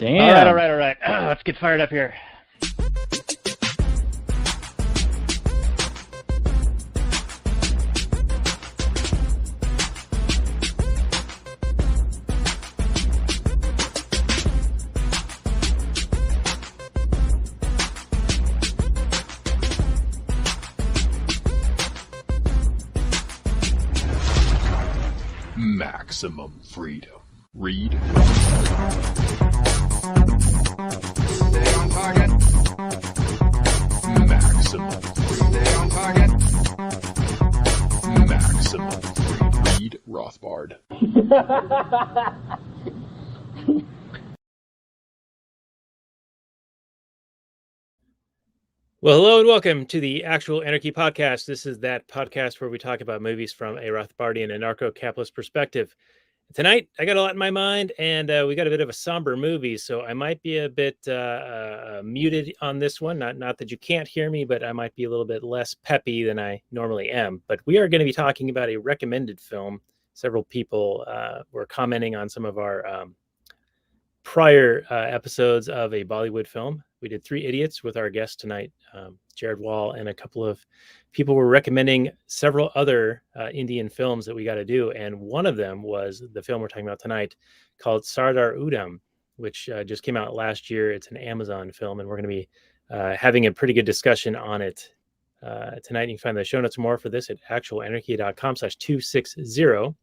Damn. All right. Let's get fired up here. Maximum freedom. Read. Stay on target. Maximum freedom. Stay on target. Maximum freedom. Read Rothbard. Well, hello and welcome to the Actual Anarchy podcast. This is that podcast where we talk about movies from a Rothbardian and Anarcho-Capitalist perspective. Tonight, I got a lot in my mind, and we got a bit of a somber movie, so I might be a bit muted on this one. Not that you can't hear me, but I might be a little bit less peppy than I normally am. But we are going to be talking about a recommended film. Several people were commenting on some of our prior episodes of a Bollywood film. We did Three Idiots with our guest tonight, Jared Wall, and a couple of people were recommending several other Indian films that we got to do. And one of them was the film we're talking about tonight called Sardar Udham, which just came out last year. It's an Amazon film, and we're going to be having a pretty good discussion on it tonight. You can find the show notes more for this at actualanarchy.com/260.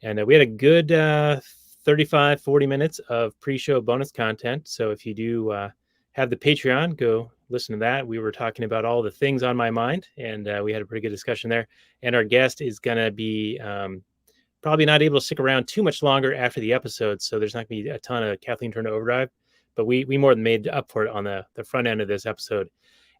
And we had a good 35, 40 minutes of pre-show bonus content. So if you do have the Patreon, go listen to that. We were talking about all the things on my mind, and we had a pretty good discussion there. And our guest is going to be probably not able to stick around too much longer after the episode. So there's not going to be a ton of Kathleen Turner Overdrive, but we more than made up for it on the front end of this episode.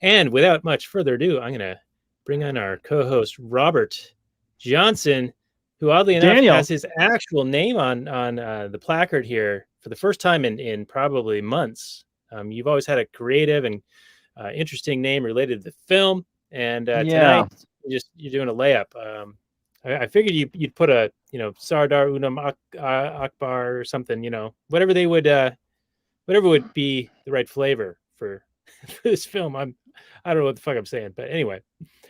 And without much further ado, I'm going to bring on our co-host, Robert Johnson, who oddly enough has his actual name on the placard here for the first time in probably months. You've always had a creative and interesting name related to the film, and tonight you're doing a layup. I figured you'd put a Sardar Udham Akbar or something, whatever would be the right flavor for this film. I don't know what the fuck I'm saying, but anyway,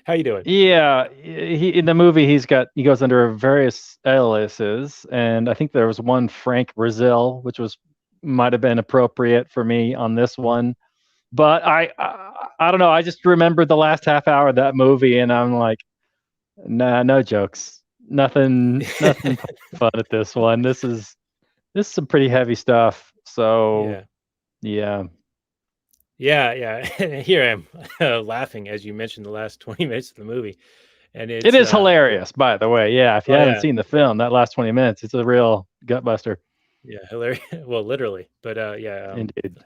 how you doing? Yeah, in the movie he goes under various aliases, and I think there was one Frank Brazil, which might have been appropriate for me on this one, but I don't know. I just remembered the last half hour of that movie, and I'm like, nah, no jokes, nothing fun at this one. This is some pretty heavy stuff. So yeah. Here I am laughing as you mentioned the last 20 minutes of the movie, and it is hilarious, by the way. Yeah, if you haven't seen the film, that last 20 minutes, it's a real gut buster. Yeah, hilarious. Well, literally, but indeed,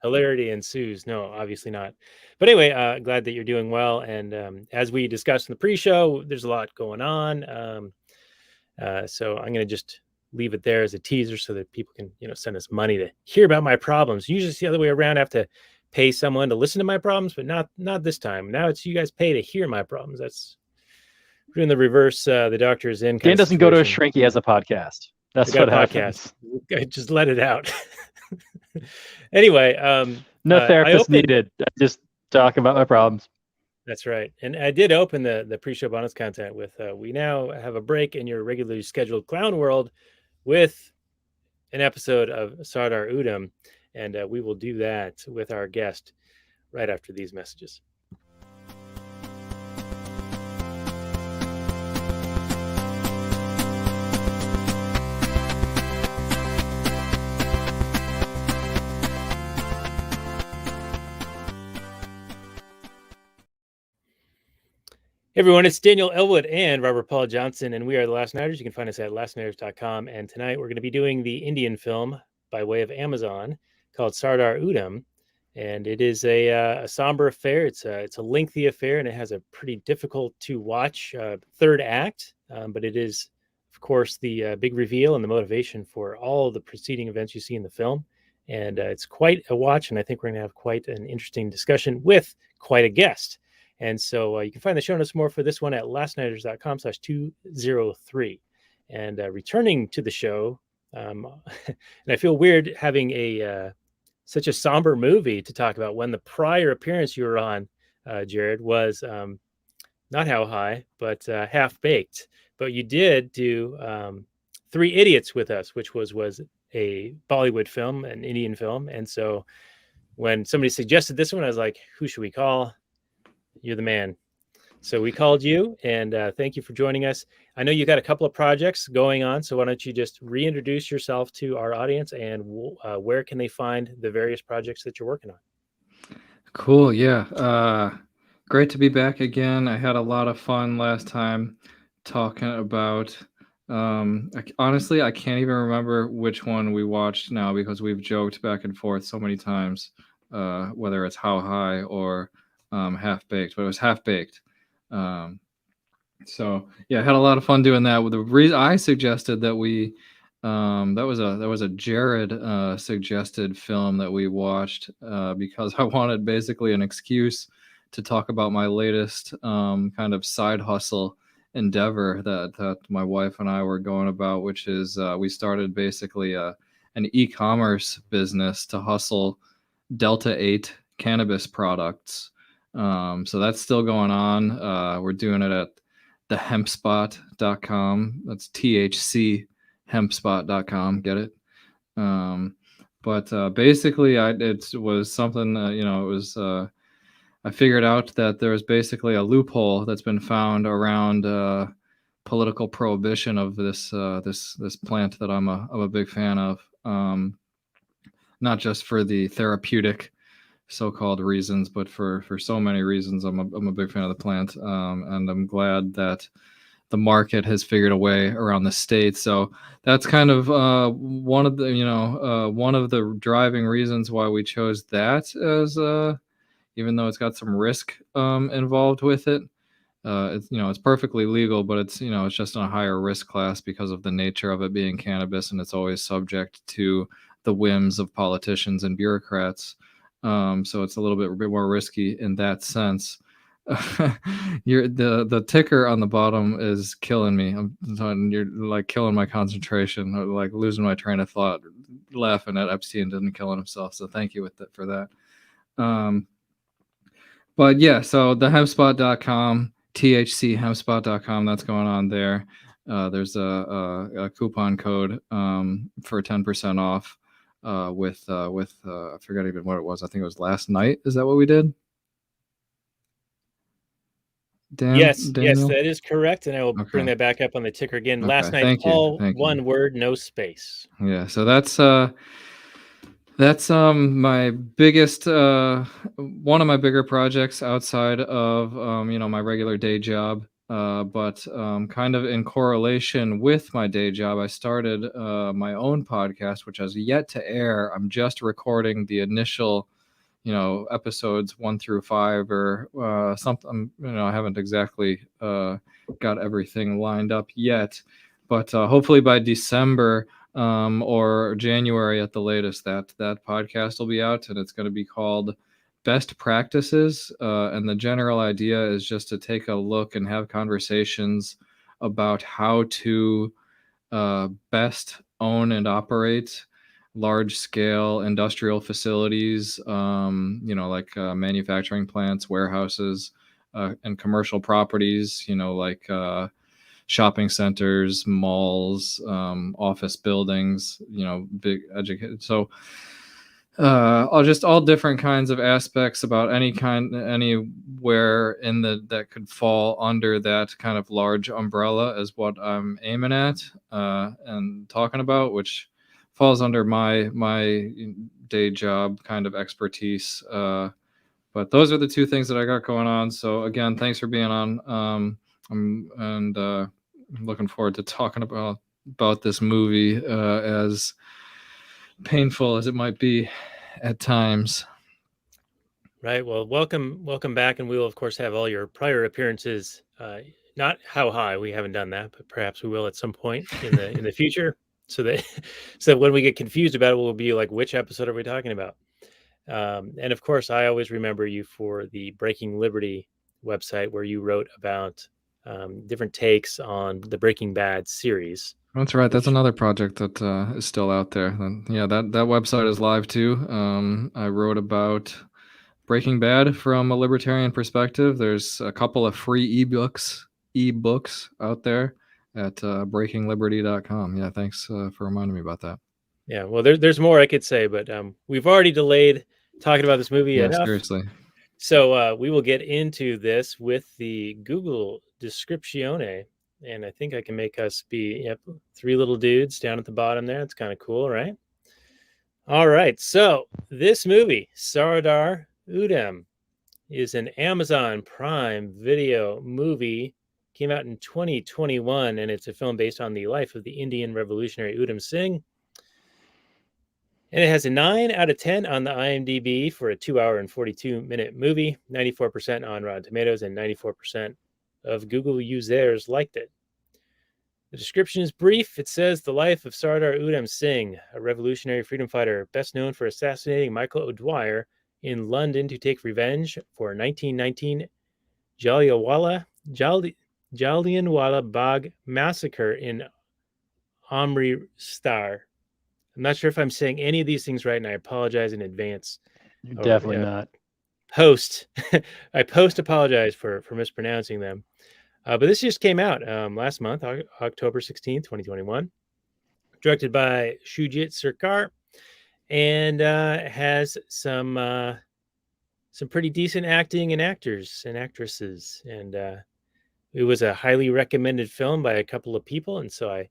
hilarity ensues. No, obviously not. But anyway, glad that you're doing well. And as we discussed in the pre-show, there's a lot going on. So I'm going to just leave it there as a teaser so that people can, send us money to hear about my problems. Usually it's the other way around. I have to pay someone to listen to my problems, but not this time. Now it's you guys pay to hear my problems. That's doing the reverse. The doctor is in. Dan doesn't go to a shrink. He has a podcast. That's what happens. Just let it out. Anyway, no therapist needed. Just talk about my problems. That's right. And I did open the pre-show bonus content with we now have a break in your regularly scheduled clown world with an episode of Sardar Udham, and we will do that with our guest right after these messages. Hey everyone, it's Daniel Elwood and Robert Paul Johnson, and we are the Last Nighters. You can find us at lastnighters.com. And tonight we're going to be doing the Indian film by way of Amazon called Sardar Udham. And it is a somber affair. It's a lengthy affair, and it has a pretty difficult to watch third act. But it is, of course, the big reveal and the motivation for all the preceding events you see in the film. And it's quite a watch, and I think we're going to have quite an interesting discussion with quite a guest. And so you can find the show notes more for this one at lastnighters.com/203. And returning to the show, and I feel weird having a such a somber movie to talk about when the prior appearance you were on, Jared, was not How High, but Half Baked. But you did do Three Idiots with us, which was a Bollywood film, an Indian film. And so when somebody suggested this one, I was like, who should we call? You're the man. So we called you, and thank you for joining us. I know you got a couple of projects going on, so why don't you just reintroduce yourself to our audience, and where can they find the various projects that you're working on? Cool. Yeah. Great to be back again. I had a lot of fun last time talking about. Honestly, I can't even remember which one we watched now because we've joked back and forth so many times, whether it's How High or Half Baked, but it was Half Baked. So yeah, I had a lot of fun doing that. The reason I suggested that we that was a Jared suggested film that we watched because I wanted basically an excuse to talk about my latest kind of side hustle endeavor that my wife and I were going about, which is we started basically an e-commerce business to hustle Delta 8 cannabis products. So that's still going on. We're doing it at thehempspot.com. That's THC hempspot.com. Get it? But basically, it was something, it was, I figured out that there was basically a loophole that's been found around political prohibition of this plant that I'm a big fan of. Not just for the therapeutic so-called reasons, but for so many reasons. I'm a big fan of the plant, and I'm glad that the market has figured a way around the state. So that's kind of one of the driving reasons why we chose that as even though it's got some risk involved with it. It's perfectly legal, but it's just in a higher risk class because of the nature of it being cannabis, and it's always subject to the whims of politicians and bureaucrats. So it's a little bit more risky in that sense. The ticker on the bottom is killing me. You're like killing my concentration, or like losing my train of thought, laughing at Epstein didn't killing himself. So thank you for that. But yeah, so the hempspot.com, thchempspot.com, that's going on there. There's a coupon code for 10% off with I forgot even what it was. I think it was last night. Is that what we did? Yes, Daniel? that is correct. And I will bring that back up on the ticker again. Okay, Last night, thank you. all Thank you. one word, no space. Yeah, so that's my biggest one of my bigger projects outside of my regular day job. But kind of in correlation with my day job, I started my own podcast, which has yet to air. I'm just recording the initial episodes 1 through 5 or something. I haven't exactly got everything lined up yet, but hopefully by December or January at the latest, that podcast will be out, and it's going to be called Best Practices. And the general idea is just to take a look and have conversations about how to best own and operate large-scale industrial facilities, like manufacturing plants, warehouses, and commercial properties, like shopping centers, malls, office buildings, big educated. So all different kinds of aspects about anywhere in that could fall under that kind of large umbrella is what I'm aiming at and talking about, which falls under my day job kind of expertise. But those are the two things that I got going on. So again, thanks for being on. I'm looking forward to talking about this movie, as painful as it might be at times. Right. Well, welcome back, and we will of course have all your prior appearances. Not How High, we haven't done that, but perhaps we will at some point in the future. So when we get confused about it, we'll be like, which episode are we talking about? And of course, I always remember you for the Breaking Liberty website, where you wrote about different takes on the Breaking Bad series. That's right. That's another project that is still out there. And yeah, that website is live too. I wrote about Breaking Bad from a libertarian perspective. There's a couple of free ebooks out there at breakingliberty.com. Yeah, thanks for reminding me about that. Yeah, well, there's more I could say, but we've already delayed talking about this movie Yeah, enough. seriously. So we will get into this with the Google Descriptione. And I think I can make us be 3 little dudes down at the bottom there. It's kind of cool, right? All right. So this movie, Sardar Udham, is an Amazon Prime Video movie. Came out in 2021, and it's a film based on the life of the Indian revolutionary Udham Singh. And it has a 9 out of 10 on the IMDb for a 2-hour and 42-minute movie, 94% on Rotten Tomatoes, and 94% of Google users liked it. The description is brief. It says the life of Sardar Udham Singh, a revolutionary freedom fighter best known for assassinating Michael O'Dwyer in London to take revenge for 1919 Jallianwala Bagh massacre in Amritsar. I'm not sure if I'm saying any of these things right, and I apologize in advance. You're definitely not. I apologize for mispronouncing them. But this just came out last month, October 16th, 2021. Directed by Shujit Sarkar, and has some pretty decent acting and actors and actresses. And it was a highly recommended film by a couple of people, and so I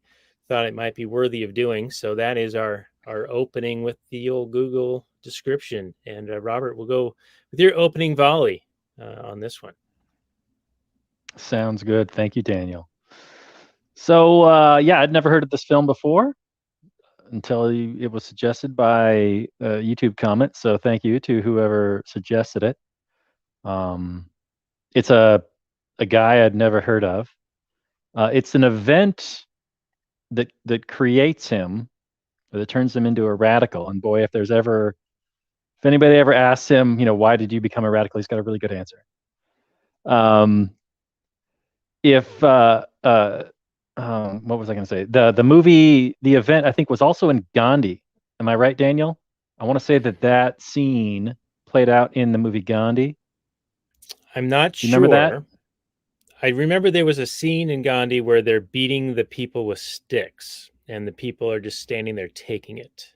thought it might be worthy of doing. So that is our opening with the old Google description. And Robert, we'll go with your opening volley on this one. Sounds good. Thank you, Daniel. So yeah, I'd never heard of this film before until it was suggested by a YouTube comment. So thank you to whoever suggested it. It's a guy I'd never heard of. It's an event that creates him, or that turns him into a radical. And boy, if anybody ever asks him, why did you become a radical, he's got a really good answer. What was I going to say? The movie, the event, I think, was also in Gandhi. Am I right, Daniel? I want to say that scene played out in the movie Gandhi. I'm not sure. Remember that? I remember there was a scene in Gandhi where they're beating the people with sticks, and the people are just standing there taking it.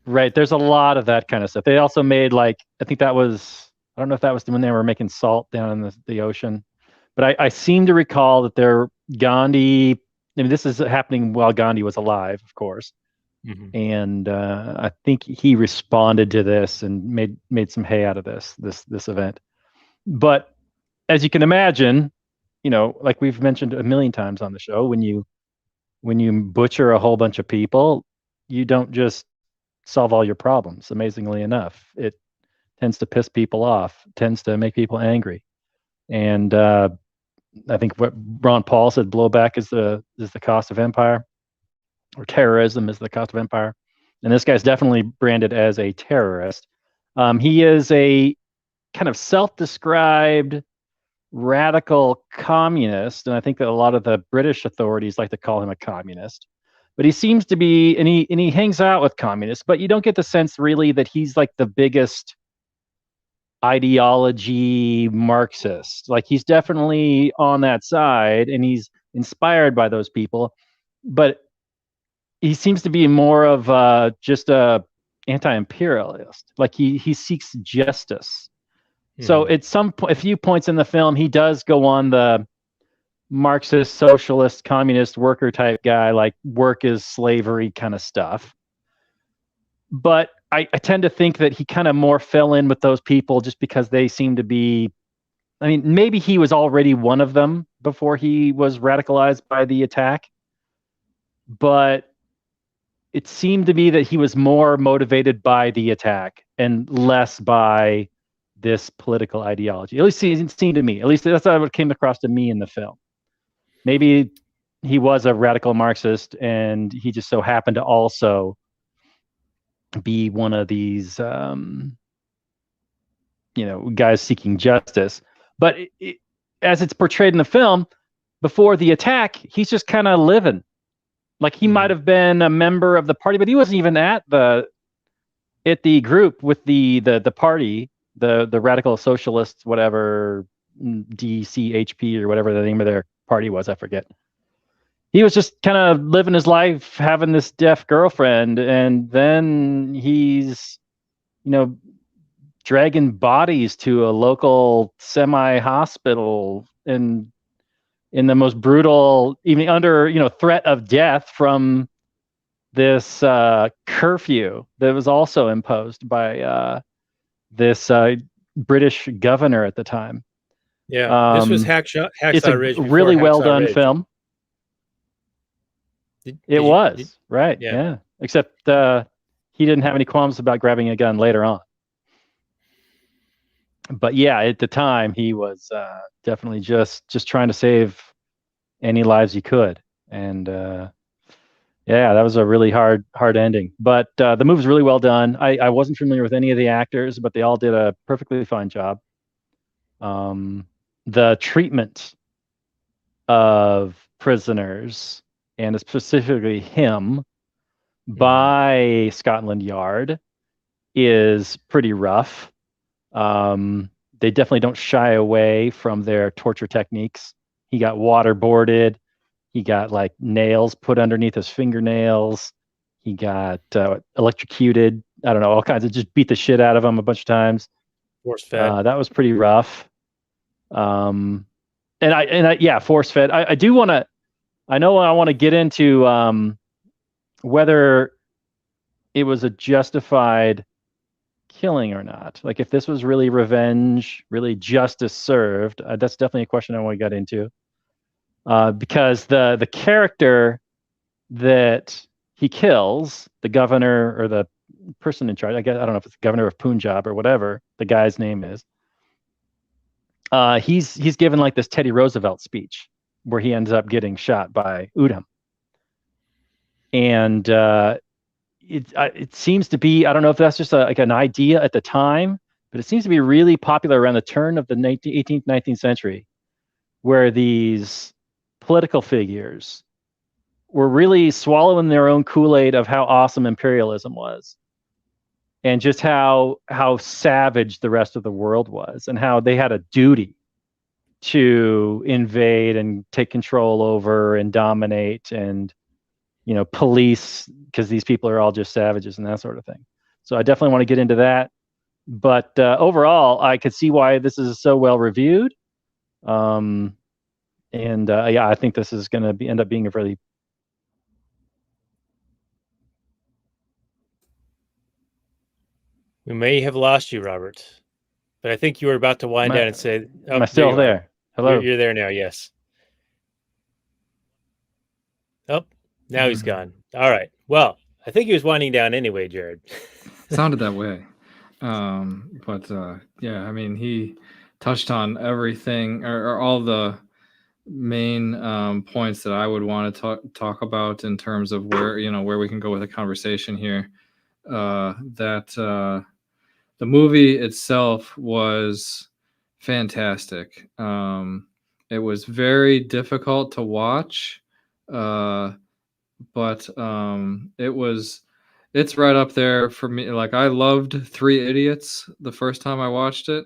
Right. There's a lot of that kind of stuff. They also made, I think that was, I don't know if that was when they were making salt down in the ocean. But I seem to recall that Gandhi, this is happening while Gandhi was alive, of course. Mm-hmm. And I think he responded to this and made some hay out of this event. But as you can imagine, like we've mentioned a million times on the show, when you butcher a whole bunch of people, you don't just solve all your problems. Amazingly enough, it tends to piss people off, tends to make people angry. And I think what Ron Paul said, blowback is the cost of empire, or terrorism is the cost of empire. And this guy's definitely branded as a terrorist. He is a kind of self-described radical communist, and I think that a lot of the British authorities like to call him a communist. But he seems to be, and he hangs out with communists, but you don't get the sense really that he's like the biggest ideology Marxist. Like, he's definitely on that side, and he's inspired by those people, but he seems to be more of just a anti-imperialist. Like, he seeks justice. So at a few points in the film, he does go on the Marxist, socialist, communist, worker type guy, like work is slavery kind of stuff. But I tend to think that he kind of more fell in with those people just because they seem to be, maybe he was already one of them before he was radicalized by the attack. But it seemed to be that he was more motivated by the attack and less by this political ideology. At least it seemed to me. At least that's what came across to me in the film. Maybe he was a radical Marxist, and he just so happened to also be one of these, guys seeking justice. But as it's portrayed in the film, before the attack, he's just kind of living. Like he might have been a member of the party, but he wasn't even at the group with the party, the Radical Socialists, whatever, DCHP or whatever the name of their party was. I forget. He was just kind of living his life, having this deaf girlfriend, and then he's, dragging bodies to a local semi-hospital in the most brutal, even under threat of death from this curfew that was also imposed by this British governor at the time. Yeah, this was Hacksaw It's a Ridge. really well done Ridge. film. It was right, yeah. Except he didn't have any qualms about grabbing a gun later on. But yeah, at the time he was definitely just trying to save any lives he could, and yeah, that was a really hard ending. But the movie's really well done. I wasn't familiar with any of the actors, but they all did a perfectly fine job. The treatment of prisoners, and specifically him, by Scotland Yard is pretty rough. They definitely don't shy away from their torture techniques. He got waterboarded. He got like nails put underneath his fingernails. He got electrocuted. I don't know, all kinds of, just beat the shit out of him a bunch of times. Force fed. That was pretty rough. And I force fed. I do want to. I know I want to get into whether it was a justified killing or not. Like if this was really revenge, really justice served. That's definitely a question I want to get into. Because the character that he kills, the governor or the person in charge, I don't know if it's the governor of Punjab or whatever the guy's name is. He's given like this Teddy Roosevelt speech where he ends up getting shot by Udham. And it seems to be, I don't know if that's just like an idea at the time, but it seems to be really popular around the turn of the 18th, 19th century, where these political figures were really swallowing their own Kool-Aid of how awesome imperialism was, and just how savage the rest of the world was, and how they had a duty to invade and take control over and dominate and police, because these people are all just savages and that sort of thing. So I definitely want to get into that. But overall, I could see why this is so well reviewed. Yeah, I think this is going to end up being a really. We may have lost you, Robert, but I think you were about to wind down and say, "Oh, am I still there? Hello, you're there now." Yes. Oh, now he's gone. All right. Well, I think he was winding down anyway, Jared. Sounded that way. But yeah, I mean, he touched on everything or all the main points that I would want to talk about in terms of where we can go with a conversation here. That the movie itself was fantastic. It was very difficult to watch, but it's right up there for me. Like, I loved Three Idiots the first time I watched it,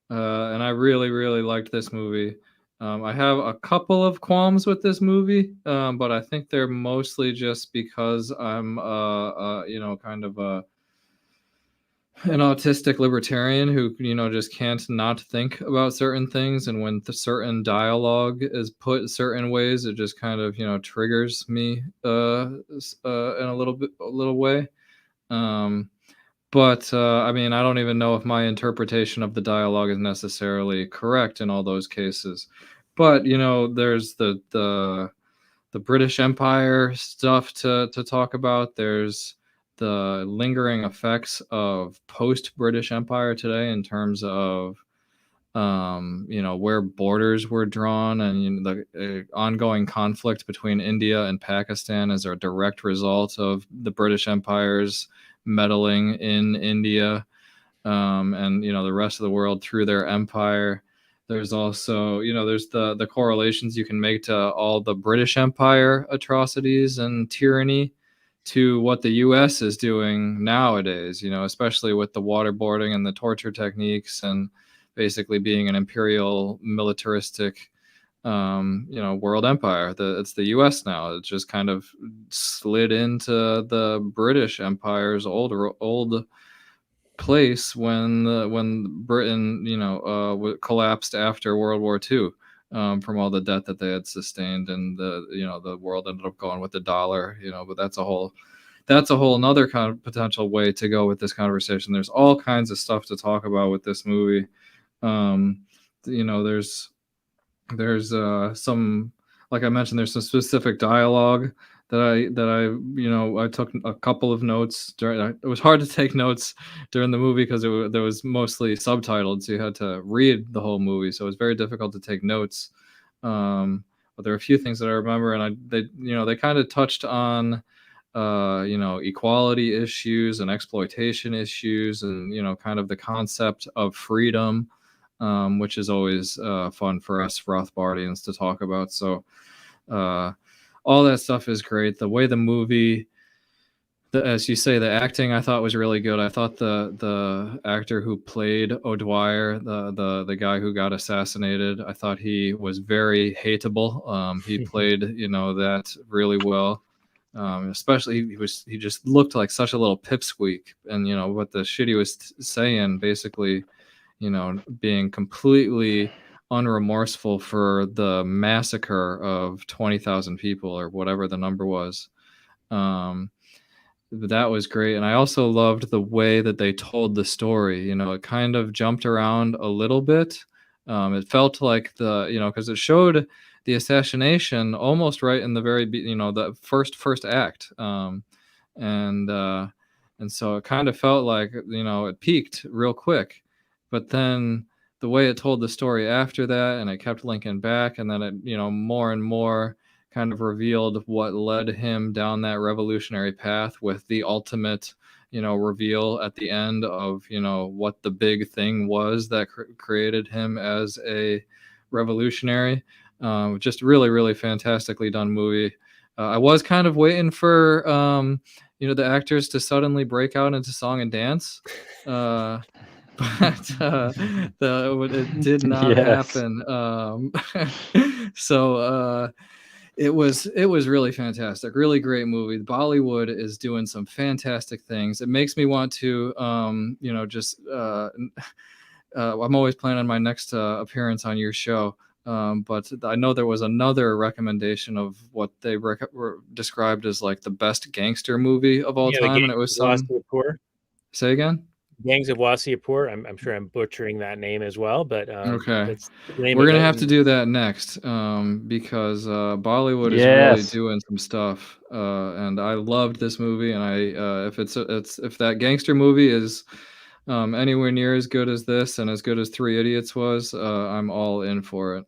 and I really, really liked this movie. I have a couple of qualms with this movie, but I think they're mostly just because I'm, kind of an autistic libertarian who, just can't not think about certain things. And when certain dialogue is put certain ways, it just kind of, triggers me in a little way. But I mean, I don't even know if my interpretation of the dialogue is necessarily correct in all those cases. But there's the British Empire stuff to talk about. There's the lingering effects of post-British Empire today in terms of where borders were drawn, and the ongoing conflict between India and Pakistan as a direct result of the British Empire's meddling in India, and the rest of the world through their empire. There's also, there's the correlations you can make to all the British Empire atrocities and tyranny to what the U.S. is doing nowadays, especially with the waterboarding and the torture techniques and basically being an imperial militaristic, world empire. It's the U.S. now. It just kind of slid into the British Empire's old place when Britain, collapsed after World War II, from all the debt that they had sustained, and the world ended up going with the dollar. But that's a whole another kind of potential way to go with this conversation. There's all kinds of stuff to talk about with this movie. There's some, like I mentioned, there's some specific dialogue that I took a couple of notes during. It was hard to take notes during the movie because there was mostly subtitled, so you had to read the whole movie. So it was very difficult to take notes. But there are a few things that I remember, and they kind of touched on equality issues and exploitation issues, and kind of the concept of freedom, which is always fun for us Rothbardians to talk about. So all that stuff is great. The way the movie, as you say, the acting I thought was really good. I thought the actor who played O'Dwyer, the guy who got assassinated, I thought he was very hateable. He played that really well. Especially he just looked like such a little pipsqueak, and what the shit he was saying, basically, being completely unremorseful for the massacre of 20,000 people or whatever the number was. That was great. And I also loved the way that they told the story. It kind of jumped around a little bit. It felt like because it showed the assassination almost right in the very, the first act. And so it kind of felt like, it peaked real quick, but then the way it told the story after that, and it kept linking back, and then it, more and more kind of revealed what led him down that revolutionary path, with the ultimate, reveal at the end of, what the big thing was that created him as a revolutionary. Just really, really fantastically done movie. I was kind of waiting for, the actors to suddenly break out into song and dance. But it did not happen. So it was really fantastic, really great movie. Bollywood is doing some fantastic things. It makes me want to, just I'm always planning on my next appearance on your show. But I know there was another recommendation of what they described as like the best gangster movie of all time, and it was some. Say again. Gangs of Wasseypur. I'm sure I'm butchering that name as well, but okay, we're gonna have to do that next, because Bollywood is really doing some stuff, and I loved this movie, and if that gangster movie is anywhere near as good as this and as good as Three Idiots was, I'm all in for it.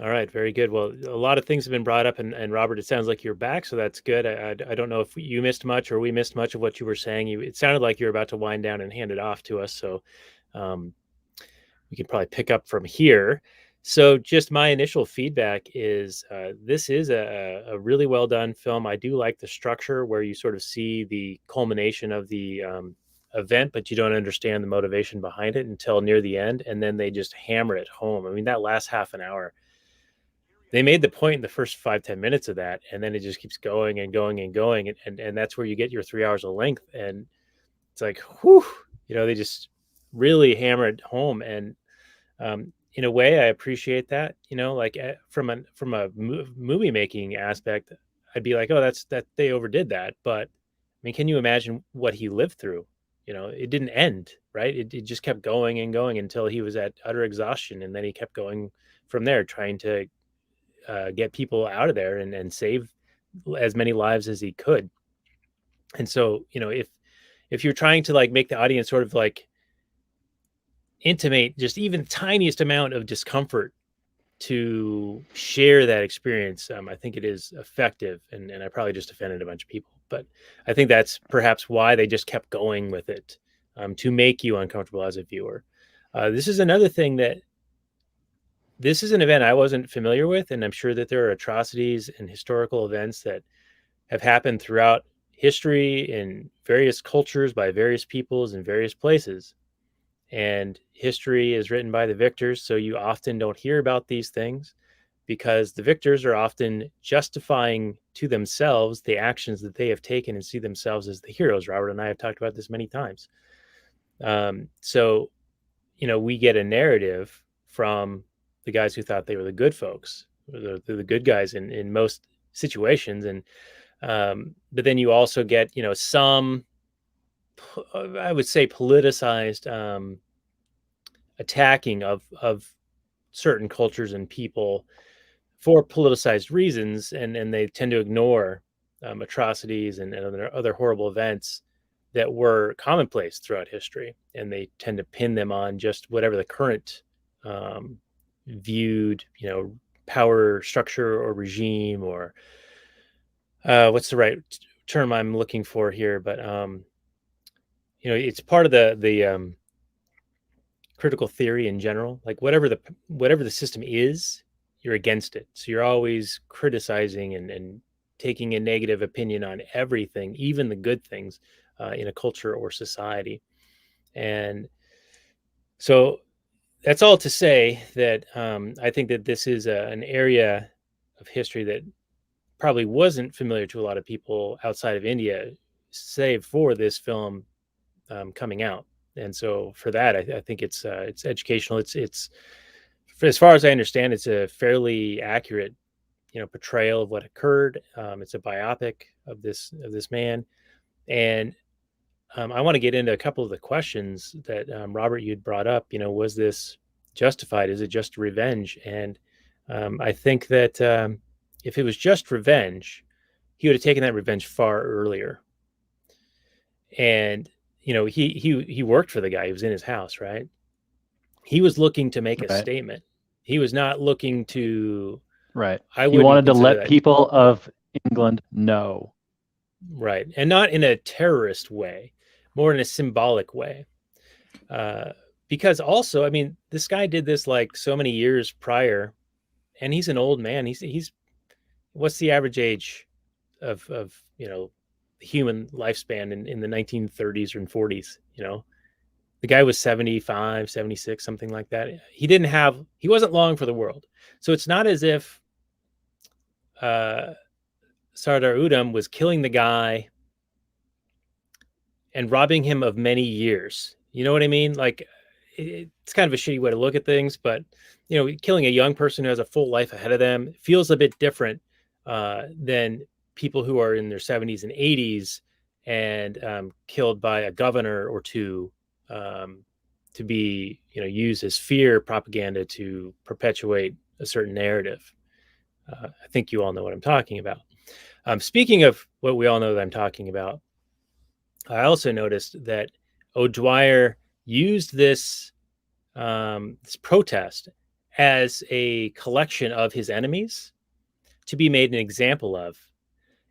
All right, very good. Well, a lot of things have been brought up, and Robert, it sounds like you're back, so that's good. I don't know if you missed much or we missed much of what you were saying. It sounded like you're about to wind down and hand it off to us, so we can probably pick up from here. So just my initial feedback is this is a really well done film. I do like the structure where you sort of see the culmination of the event, but you don't understand the motivation behind it until near the end, and then they just hammer it home. I mean, that last half an hour, they made the point in the first 5-10 minutes of that, and then it just keeps going and going and going, and that's where you get your 3 hours of length. And it's like, whew, they just really hammer it home. And in a way, I appreciate that. Like from a movie making aspect, I'd be like, oh, that they overdid that. But I mean, can you imagine what he lived through? It didn't end, right? It just kept going and going until he was at utter exhaustion, and then he kept going from there, trying to get people out of there and save as many lives as he could. And so, if you're trying to like make the audience sort of like intimate just even tiniest amount of discomfort to share that experience, I think it is effective. And I probably just offended a bunch of people, but I think that's perhaps why they just kept going with it, to make you uncomfortable as a viewer. This is another thing that this is an event I wasn't familiar with, and I'm sure that there are atrocities and historical events that have happened throughout history in various cultures by various peoples in various places. And history is written by the victors, so you often don't hear about these things because the victors are often justifying to themselves the actions that they have taken and see themselves as the heroes. Robert and I have talked about this many times. So, we get a narrative from the guys who thought they were the good folks, the good guys in most situations. And but then you also get, some, I would say, politicized attacking of certain cultures and people for politicized reasons, and they tend to ignore atrocities and other horrible events that were commonplace throughout history, and they tend to pin them on just whatever the current viewed, power structure or regime, or what's the right term I'm looking for here, but it's part of the critical theory in general. Like whatever the system is, you're against it. So you're always criticizing and taking a negative opinion on everything, even the good things in a culture or society. And so that's all to say that I think that this is an area of history that probably wasn't familiar to a lot of people outside of India, save for this film coming out. And so for that, I think it's educational. It's as far as I understand, it's a fairly accurate, portrayal of what occurred. It's a biopic of this man, and I want to get into a couple of the questions that Robert, you'd brought up. Was this justified? Is it just revenge? And I think that if it was just revenge, he would have taken that revenge far earlier. And he worked for the guy. He was in his house, right? He was looking to make a statement. He was not looking to. Right. I He wanted to let that. people of England know. Right. And not in a terrorist way, more in a symbolic way. Because also, I mean, this guy did this like so many years prior, and he's an old man. He's what's the average age of human lifespan in the 1930s and 40s? The guy was 75, 76, something like that. He wasn't long for the world. So it's not as if Sardar Udham was killing the guy and robbing him of many years. You know what I mean? Like, it's kind of a shitty way to look at things, but killing a young person who has a full life ahead of them feels a bit different than people who are in their 70s and 80s and killed by a governor or two to be used as fear propaganda to perpetuate a certain narrative. I think you all know what I'm talking about. Speaking of what we all know that I'm talking about, I also noticed that O'Dwyer used this protest as a collection of his enemies to be made an example of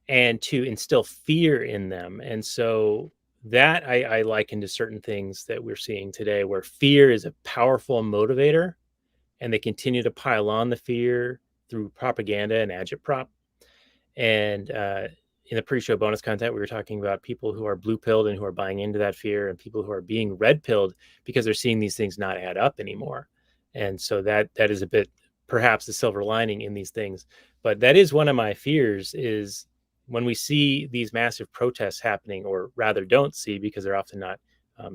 and to instill fear in them. And so that I liken to certain things that we're seeing today, where fear is a powerful motivator, and they continue to pile on the fear through propaganda and agitprop. And in the pre-show bonus content, we were talking about people who are blue-pilled and who are buying into that fear, and people who are being red-pilled because they're seeing these things not add up anymore. And so that is a bit, perhaps, the silver lining in these things. But that is one of my fears, is when we see these massive protests happening, or rather don't see, because they're often not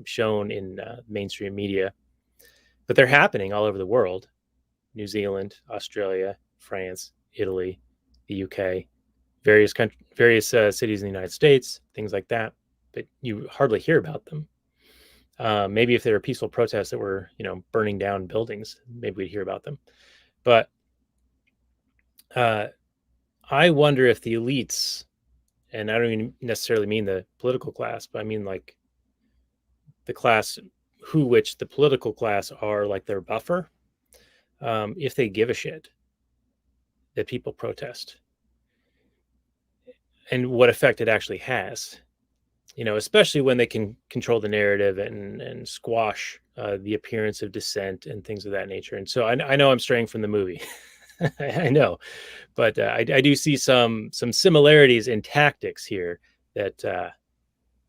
shown in mainstream media, but they're happening all over the world. New Zealand, Australia, France, Italy, the UK, various cities in the United States, things like that. But you hardly hear about them. Maybe if there were peaceful protests that were, burning down buildings, maybe we'd hear about them. But I wonder if the elites, and I don't even necessarily mean the political class, but I mean like the class which the political class are like their buffer, if they give a shit that people protest and what effect it actually has. especially when they can control the narrative and squash the appearance of dissent and things of that nature. And so I know I'm straying from the movie. I know, but I do see some similarities in tactics here that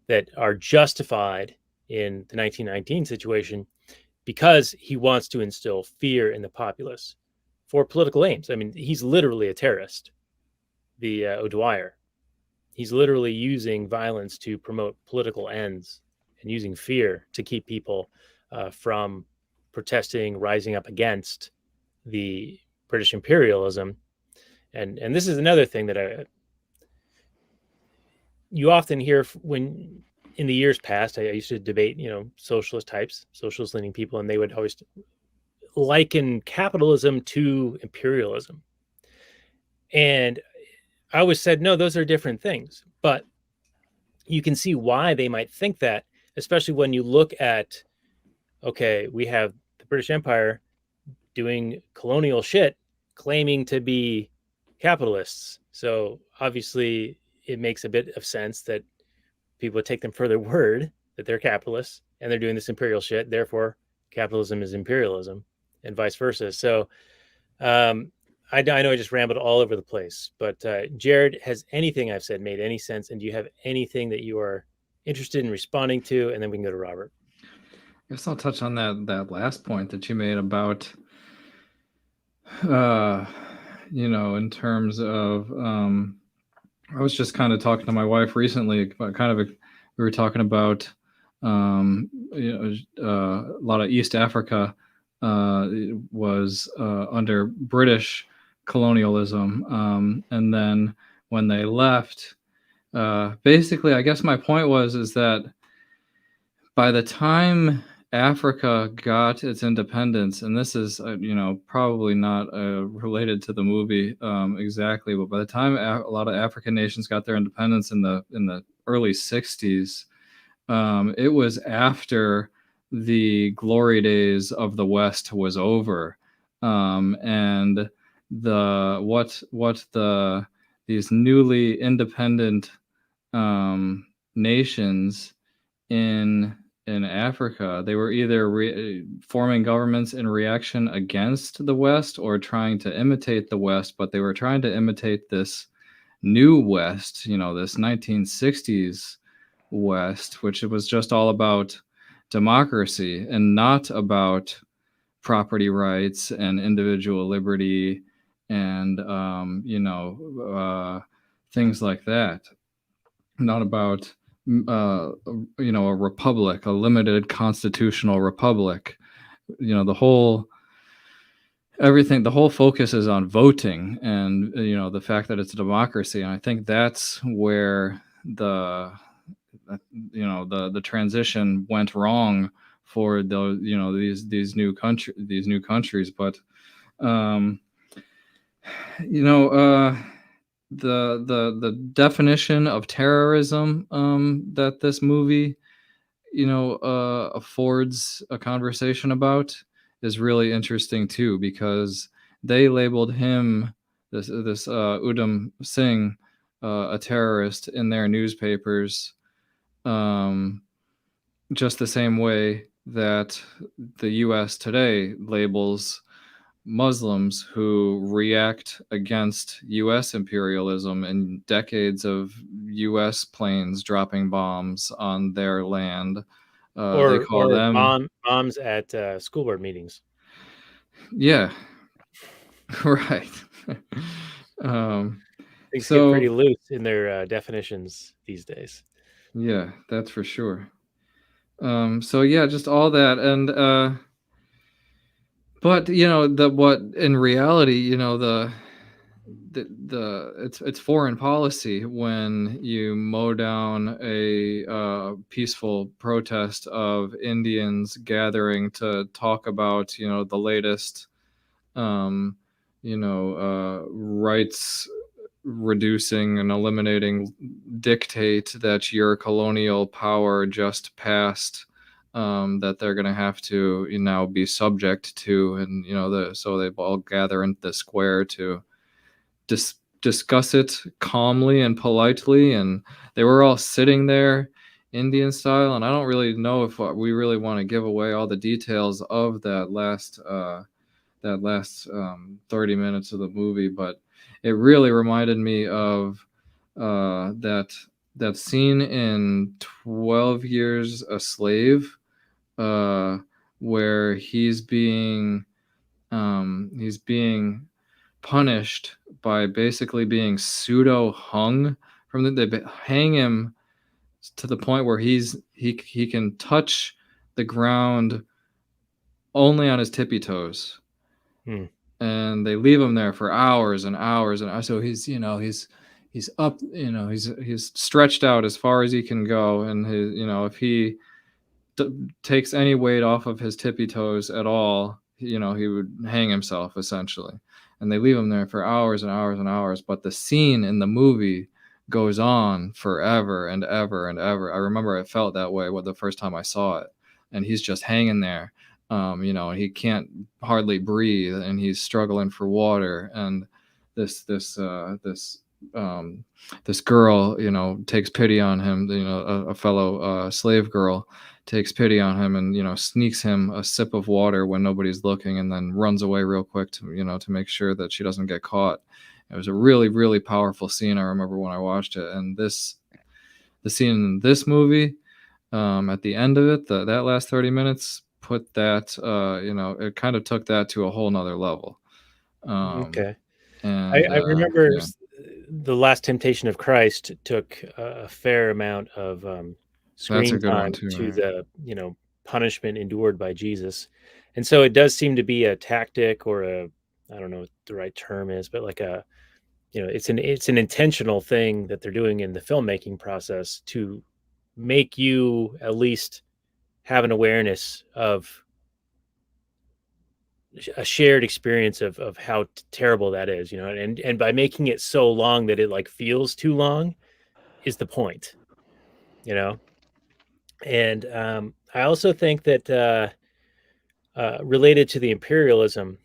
that are justified in the 1919 situation because he wants to instill fear in the populace for political aims. I mean, he's literally a terrorist, the O'Dwyer. He's literally using violence to promote political ends and using fear to keep people from protesting, rising up against the British imperialism. And this is another thing that you often hear when in the years past, I used to debate, socialist types, socialist leaning people, and they would always liken capitalism to imperialism. And I always said, no, those are different things. But you can see why they might think that, especially when you look at, okay, we have the British Empire doing colonial shit, claiming to be capitalists. So obviously it makes a bit of sense that people would take them for their word that they're capitalists and they're doing this imperial shit. Therefore, capitalism is imperialism and vice versa. So I know I just rambled all over the place, but Jared, has anything I've said made any sense? And do you have anything that you are interested in responding to? And then we can go to Robert. I guess I'll touch on that last point that you made about, in terms of, I was just kind of talking to my wife recently about we were talking about, a lot of East Africa was under British colonialism. And then when they left, basically, I guess my point is that by the time Africa got its independence, and this is, probably not related to the movie exactly, but by the time a lot of African nations got their independence in the early 60s, it was after the glory days of the West was over, and these newly independent nations in Africa, they were either forming governments in reaction against the West or trying to imitate the West, but they were trying to imitate this new West, this 1960s West, which it was just all about democracy and not about property rights and individual liberty and things like that. Not about a republic, a limited constitutional republic. The whole focus is on voting and the fact that it's a democracy. And I think that's where the transition went wrong for these new countries. But the definition of terrorism that this movie affords a conversation about is really interesting too, because they labeled him, this Udham Singh, a terrorist in their newspapers, just the same way that the US today labels Muslims who react against US imperialism and decades of US planes dropping bombs on their land. They call them bombs at school board meetings. Yeah, right. Things get pretty loose in their definitions these days. Yeah, that's for sure. Just all that. And but what in reality, it's foreign policy when you mow down a peaceful protest of Indians gathering to talk about the latest rights reducing and eliminating dictate that your colonial power just passed, that they're going to have to now be subject to. And so they all gather in the square to discuss it calmly and politely, and they were all sitting there Indian style, and I don't really know if we really want to give away all the details of that last 30 minutes of the movie, but it really reminded me of that scene in 12 Years a Slave, where he's being punished by basically being pseudo hung they hang him to the point where he can touch the ground only on his tippy toes. And they leave him there for hours and hours, and so he's up, he's stretched out as far as he can go, and if he takes any weight off of his tippy toes at all, he would hang himself essentially. And they leave him there for hours and hours and hours, but the scene in the movie goes on forever and ever and ever. I remember it felt that way the first time I saw it, and he's just hanging there, and he can't hardly breathe, and he's struggling for water, and this girl, takes pity on him, a fellow slave girl takes pity on him and sneaks him a sip of water when nobody's looking, and then runs away real quick to make sure that she doesn't get caught. It was a really, really powerful scene. I remember when I watched it, and the scene in this movie, at the end of it, that last 30 minutes put that, it kind of took that to a whole nother level. Okay. And I remember The Last Temptation of Christ took a fair amount of screen time too, to right? the punishment endured by Jesus, and so it does seem to be a tactic, or I don't know what the right term is, but like it's an intentional thing that they're doing in the filmmaking process to make you at least have an awareness of a shared experience of how terrible that is, and by making it so long that it like feels too long is the point, and I also think that related to the imperialism,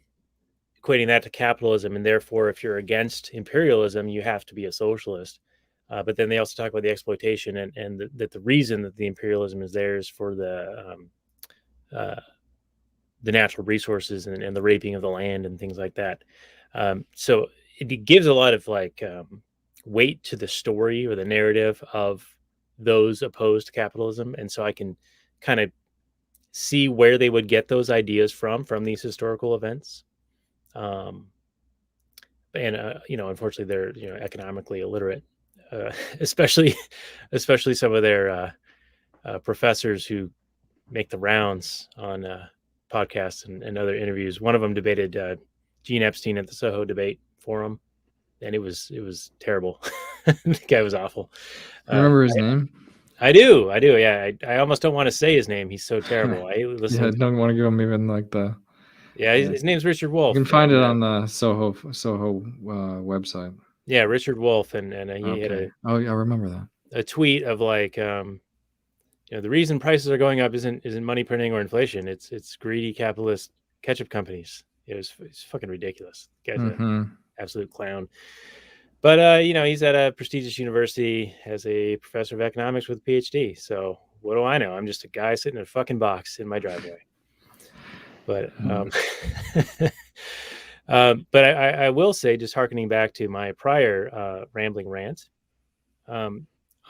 equating that to capitalism, and therefore if you're against imperialism you have to be a socialist, but then they also talk about the exploitation and that the reason that the imperialism is there is for the natural resources and the raping of the land and things like that. So it gives a lot of weight to the story or the narrative of those opposed to capitalism. And so I can kind of see where they would get those ideas from these historical events. Unfortunately they're, economically illiterate, especially some of their professors who make the rounds on podcasts and other interviews. One of them debated Gene Epstein at the Soho Debate Forum, and it was terrible. The guy was awful. You remember his name? I do. Yeah, I almost don't want to say his name. He's so terrible. I listen. Yeah, I don't want to give him even like the. Yeah, his name's Richard Wolff. You can find it on the Soho website. Yeah, Richard Wolff, and he had I remember that a tweet of the reason prices are going up isn't money printing or inflation. It's greedy capitalist ketchup companies. It's fucking ridiculous. The guy's an absolute clown. But he's at a prestigious university as a professor of economics with a PhD. So what do I know? I'm just a guy sitting in a fucking box in my driveway. But but I will say, just hearkening back to my prior rambling rant, I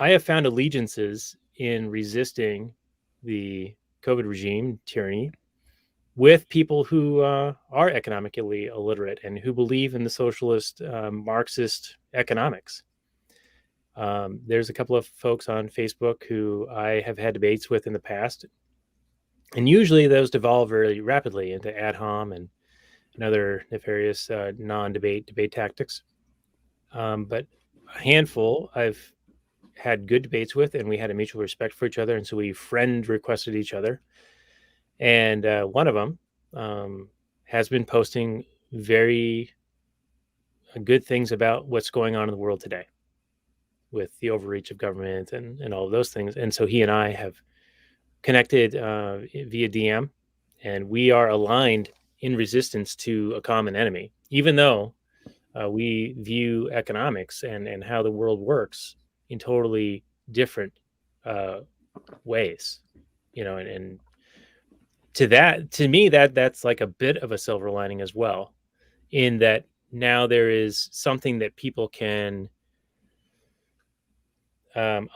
have found allegiances in resisting the COVID regime tyranny with people who are economically illiterate and who believe in the socialist Marxist economics. There's a couple of folks on Facebook who I have had debates with in the past, and usually those devolve very rapidly into ad hom and other nefarious non-debate debate tactics. But a handful I've had good debates with, and we had a mutual respect for each other, and so we friend requested each other. And one of them has been posting very good things about what's going on in the world today with the overreach of government and all of those things. And so he and I have connected via DM, and we are aligned in resistance to a common enemy, even though we view economics and how the world works in totally different ways, and to me, that's like a bit of a silver lining as well, in that now there is something that people can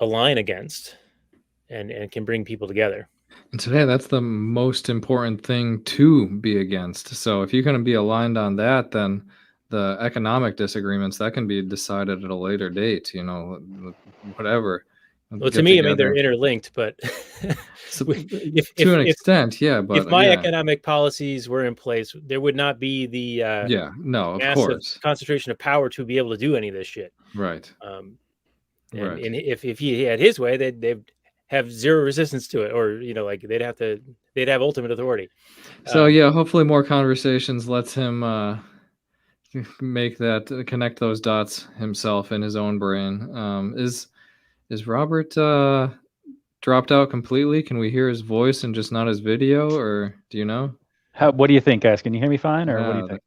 align against and can bring people together. And today, that's the most important thing to be against. So if you're going to be aligned on that, then the economic disagreements, that can be decided at a later date, whatever. Well, to me, I mean, they're interlinked, but So, to an extent, yeah. But if my economic policies were in place, there would not be the of massive course, concentration of power to be able to do any of this shit. right. And Right. if he had his way, they'd have zero resistance to it, or like they'd have ultimate authority. So hopefully more conversations lets him connect those dots himself in his own brain. Is Robert dropped out completely? Can we hear his voice and just not his video, or do you know? What do you think, guys? Can you hear me fine, or what do you think?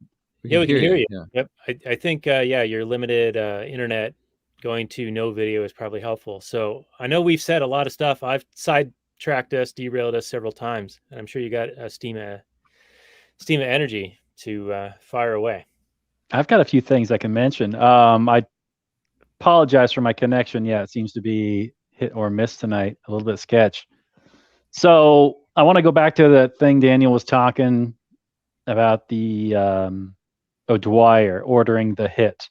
We can hear you. Yeah. Yep. I think your limited internet going to no video is probably helpful. So I know we've said a lot of stuff. I've sidetracked us, derailed us several times, and I'm sure you got a steam of energy to fire away. I've got a few things I can mention. I apologize for my connection. Yeah, it seems to be hit or miss tonight, a little bit sketch. So I want to go back to the thing Daniel was talking about, the O'Dwyer ordering the hit.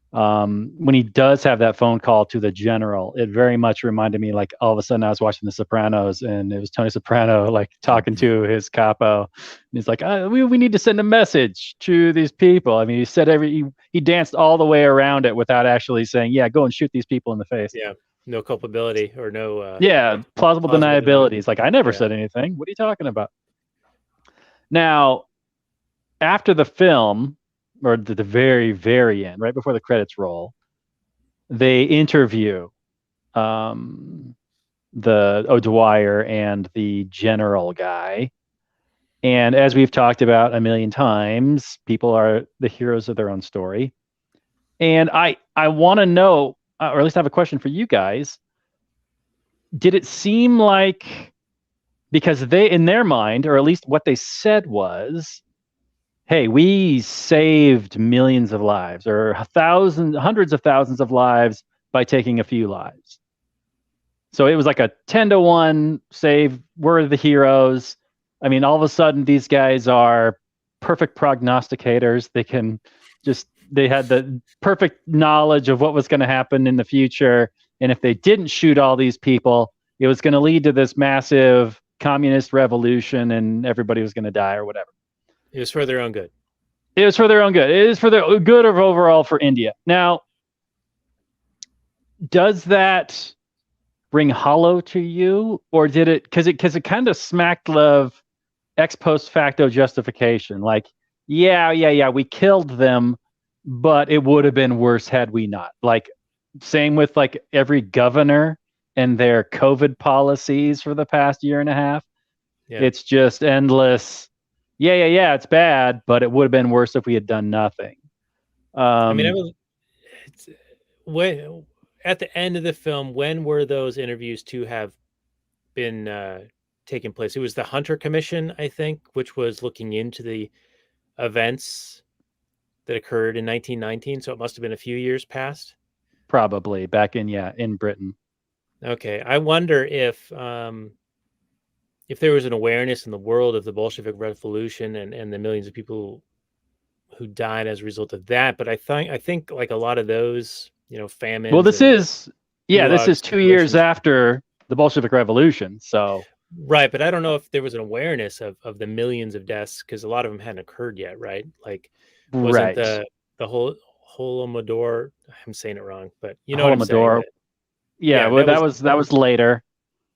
When he does have that phone call to the general, it very much reminded me, like, all of a sudden I was watching The Sopranos and it was Tony Soprano like talking to his capo. And he's like, we need to send a message to these people. I mean, he said he danced all the way around it without actually saying, yeah, go and shoot these people in the face. Yeah, no culpability or no plausible deniability. He's like, I never said anything. What are you talking about? Now, after the film, or the very, very end, right before the credits roll, they interview the O'Dwyer and the general guy. And as we've talked about a million times, people are the heroes of their own story. And I want to know, or at least I have a question for you guys. Did it seem like, because they, in their mind, or at least what they said was, hey, we saved millions of lives, or hundreds of thousands of lives by taking a few lives. So it was like a 10-1 save. We're the heroes. I mean, all of a sudden, these guys are perfect prognosticators. They had the perfect knowledge of what was going to happen in the future. And if they didn't shoot all these people, it was going to lead to this massive communist revolution and everybody was going to die or whatever. It was for their own good. It was for their own good. It is for the good of overall for India. Now, does that ring hollow to you, or did it? Because it kind of smacked of ex post facto justification. Like, yeah, we killed them, but it would have been worse had we not. Like, same with like every governor and their COVID policies for the past year and a half. Yeah. It's just endless. Yeah, it's bad, but it would have been worse if we had done nothing. I mean, at the end of the film, when were those interviews to have been taking place? It was the Hunter Commission, I think, which was looking into the events that occurred in 1919. So it must have been a few years past. Probably back in Britain. Okay, I wonder if there was an awareness in the world of the Bolshevik Revolution and the millions of people who died as a result of that. But I think like a lot of those, famines. Well, this is 2 years after the Bolshevik Revolution. So right, but I don't know if there was an awareness of the millions of deaths, because a lot of them hadn't occurred yet, right? Like, wasn't the whole Holodomor? I'm saying it wrong, but you know what I'm saying. Yeah, well, that was later.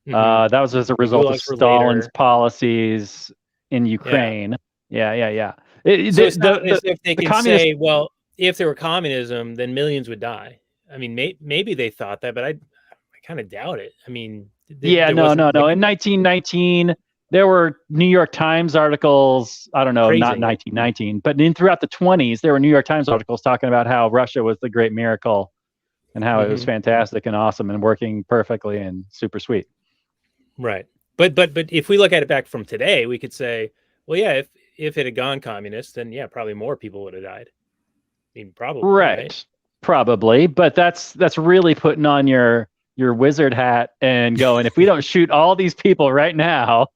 Mm-hmm. That was as a result of Stalin's policies in Ukraine. Yeah. If they can say, well, if there were communism, then millions would die. I mean, maybe they thought that, but I kind of doubt it. I mean, no. In 1919, there were New York Times articles. I don't know, crazy. Not 1919, but throughout the 20s, there were New York Times articles talking about how Russia was the great miracle and how it was fantastic and awesome and working perfectly and super sweet. Right. But if we look at it back from today, we could say, well, yeah, if it had gone communist, then yeah, probably more people would have died. I mean, probably, right? Right. Probably, but that's really putting on your wizard hat and going, if we don't shoot all these people right now,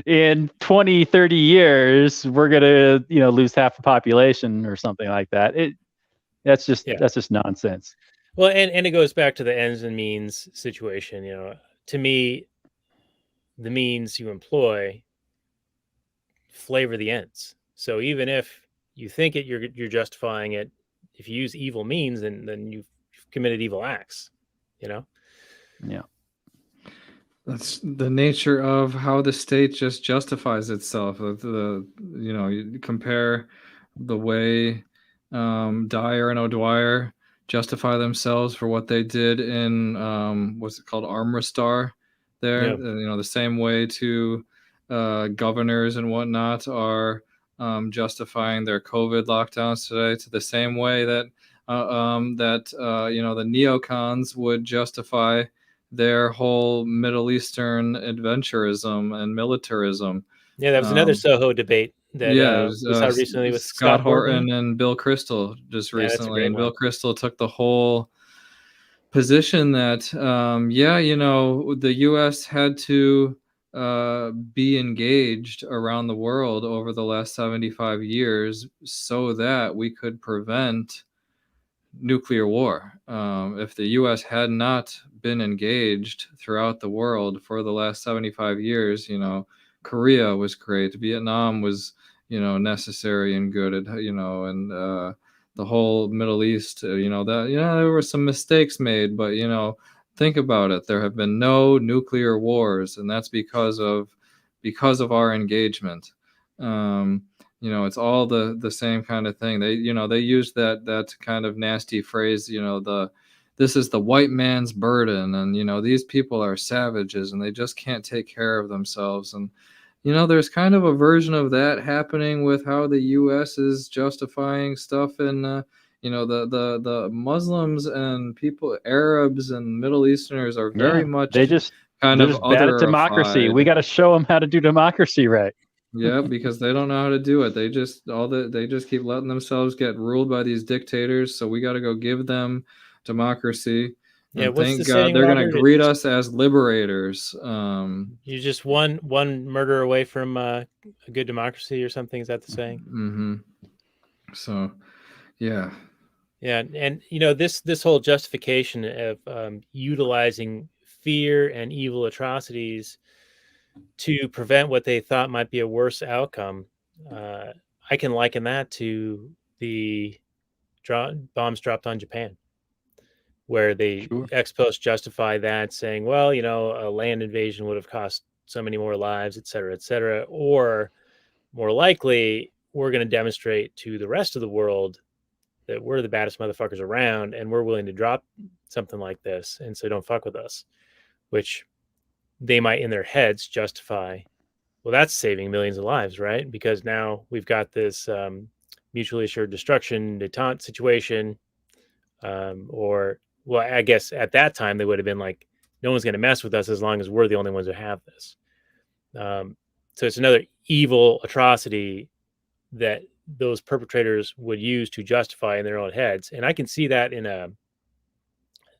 in 20, 30 years, we're going to, lose half the population or something like that. That's just nonsense. Well, and it goes back to the ends and means situation. To me, the means you employ flavor the ends. So even if you think you're justifying it, if you use evil means, then you've committed evil acts. Yeah. That's the nature of how the state just justifies itself. You compare the way Dyer and O'Dwyer justify themselves for what they did in what's it called, Armristar there. Yeah. The same way to governors and whatnot are justifying their COVID lockdowns today, to the same way that the neocons would justify their whole Middle Eastern adventurism and militarism. Yeah, that was another Soho debate that we saw recently with Scott Horton and Bill Kristol just recently. And Bill Kristol took the whole position that, the U.S. had to be engaged around the world over the last 75 years so that we could prevent nuclear war. If the U.S. had not been engaged throughout the world for the last 75 years, Korea was great, Vietnam was, necessary and good, and the whole Middle East, there were some mistakes made, but think about it. There have been no nuclear wars, and that's because of our engagement. It's all the same kind of thing. They use that kind of nasty phrase, this is the white man's burden, and these people are savages and they just can't take care of themselves. And there's kind of a version of that happening with how the U.S. is justifying stuff in the Muslims and people, Arabs and Middle Easterners are very much they're just bad at democracy. We got to show them how to do democracy right. Yeah, because they don't know how to do it. They just keep letting themselves get ruled by these dictators. So we got to go give them democracy. Yeah, and thank God they're going to greet us as liberators. You're just one murder away from a good democracy or something. Is that the saying? Mm-hmm. So, yeah. Yeah, and this whole justification of utilizing fear and evil atrocities to prevent what they thought might be a worse outcome, I can liken that to the bombs dropped on Japan, where they ex post justify that, saying, well, a land invasion would have cost so many more lives, et cetera, or more likely, we're going to demonstrate to the rest of the world that we're the baddest motherfuckers around and we're willing to drop something like this, and so don't fuck with us, which they might in their heads justify, well, that's saving millions of lives, right? Because now we've got this mutually assured destruction detente situation, or, well, I guess at that time they would have been like, no one's going to mess with us as long as we're the only ones who have this. So it's another evil atrocity that those perpetrators would use to justify in their own heads. And I can see that in a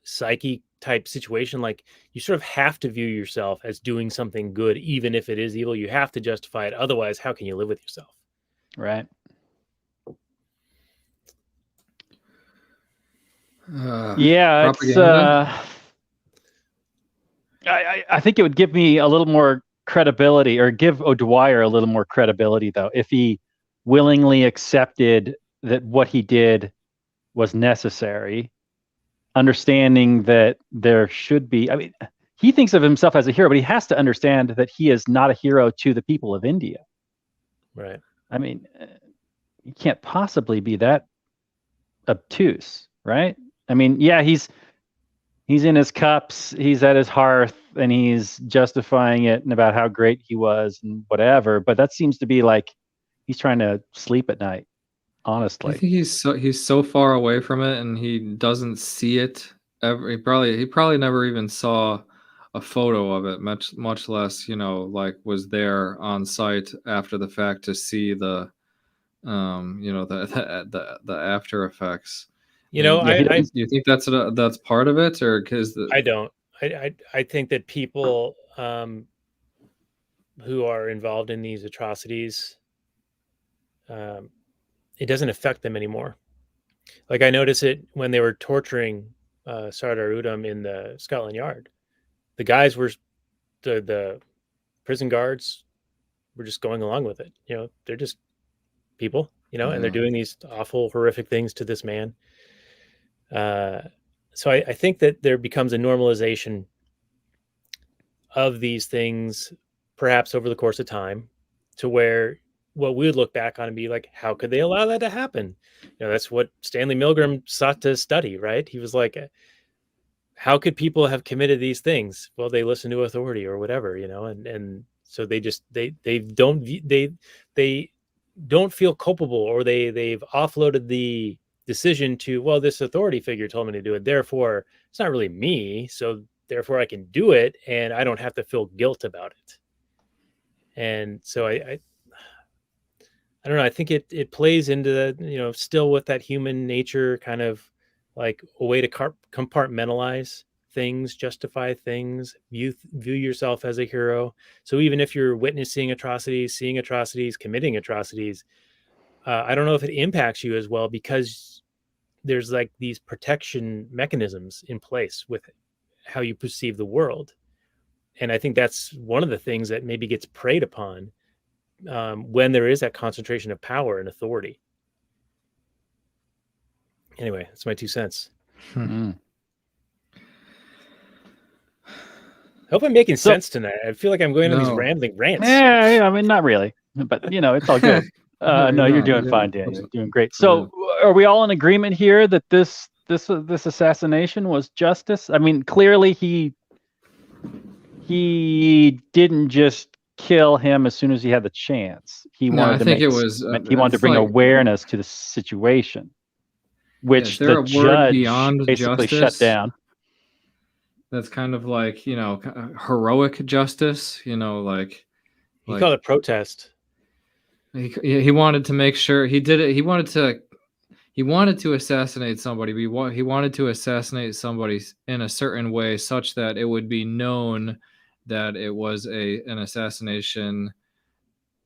psyche type situation. Like, you sort of have to view yourself as doing something good, even if it is evil. You have to justify it. Otherwise, how can you live with yourself? Right. Yeah, it's I think it would give me a little more credibility, or give O'Dwyer a little more credibility, though, if he willingly accepted that what he did was necessary, understanding that there should be, I mean, he thinks of himself as a hero, but he has to understand that he is not a hero to the people of India. Right. I mean, he can't possibly be that obtuse, right? I mean, yeah, he's in his cups, he's at his hearth, and he's justifying it and about how great he was and whatever. But that seems to be like he's trying to sleep at night, honestly. I think he's so far away from it, and he doesn't see it ever. He probably never even saw a photo of it, much less, like was there on site after the fact to see the the after effects. You know, Do you think that's part of it, or because I don't. I think that people who are involved in these atrocities, it doesn't affect them anymore. Like I noticed it when they were torturing Sardar Udham in the Scotland Yard. The guys were the prison guards were just going along with it. You know, they're just people. You know, and they're doing these awful, horrific things to this man. So I think that there becomes a normalization of these things, perhaps over the course of time, to where what we would look back on and be like, how could they allow that to happen? You know, that's what Stanley Milgram sought to study, right? He was like, how could people have committed these things? Well, they listen to authority or whatever, you know, and so they don't feel culpable, or they've offloaded the decision to, well, this authority figure told me to do it, therefore it's not really me, so therefore I can do it and I don't have to feel guilt about it. And so I don't know, I think it plays into the, you know, still with that human nature, kind of like a way to compartmentalize things, justify things, view yourself as a hero. So even if you're witnessing atrocities, seeing atrocities, committing atrocities, I don't know if it impacts you as well, because there's like these protection mechanisms in place with how you perceive the world. And I think that's one of the things that maybe gets preyed upon when there is that concentration of power and authority. Anyway, that's my 2 cents. Mm. I hope I'm making sense tonight. I feel like I'm going on these rambling rants. Yeah, I mean, not really, but you know, it's all good. No, you're doing fine, Dan. You're doing great. So, are we all in agreement here that this assassination was justice? I mean, clearly he didn't just kill him as soon as he had the chance. He wanted to bring awareness to the situation, which the judge basically shut down. That's kind of like, you know, heroic justice, you know, like he called it protest. He wanted to make sure he did it. He wanted to assassinate somebody. He wanted to assassinate somebody in a certain way such that it would be known that it was an assassination,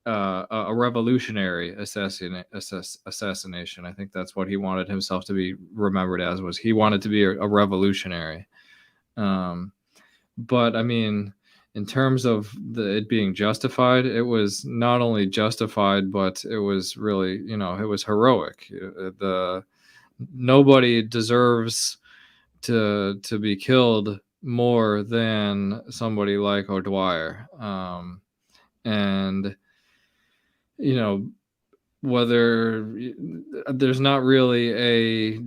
a revolutionary assassination. I think that's what he wanted himself to be remembered as, was he wanted to be a revolutionary. But I mean, in terms of it being justified, it was not only justified, but it was really, you know, it was heroic. Nobody deserves to be killed more than somebody like O'Dwyer. And, you know, whether there's not really a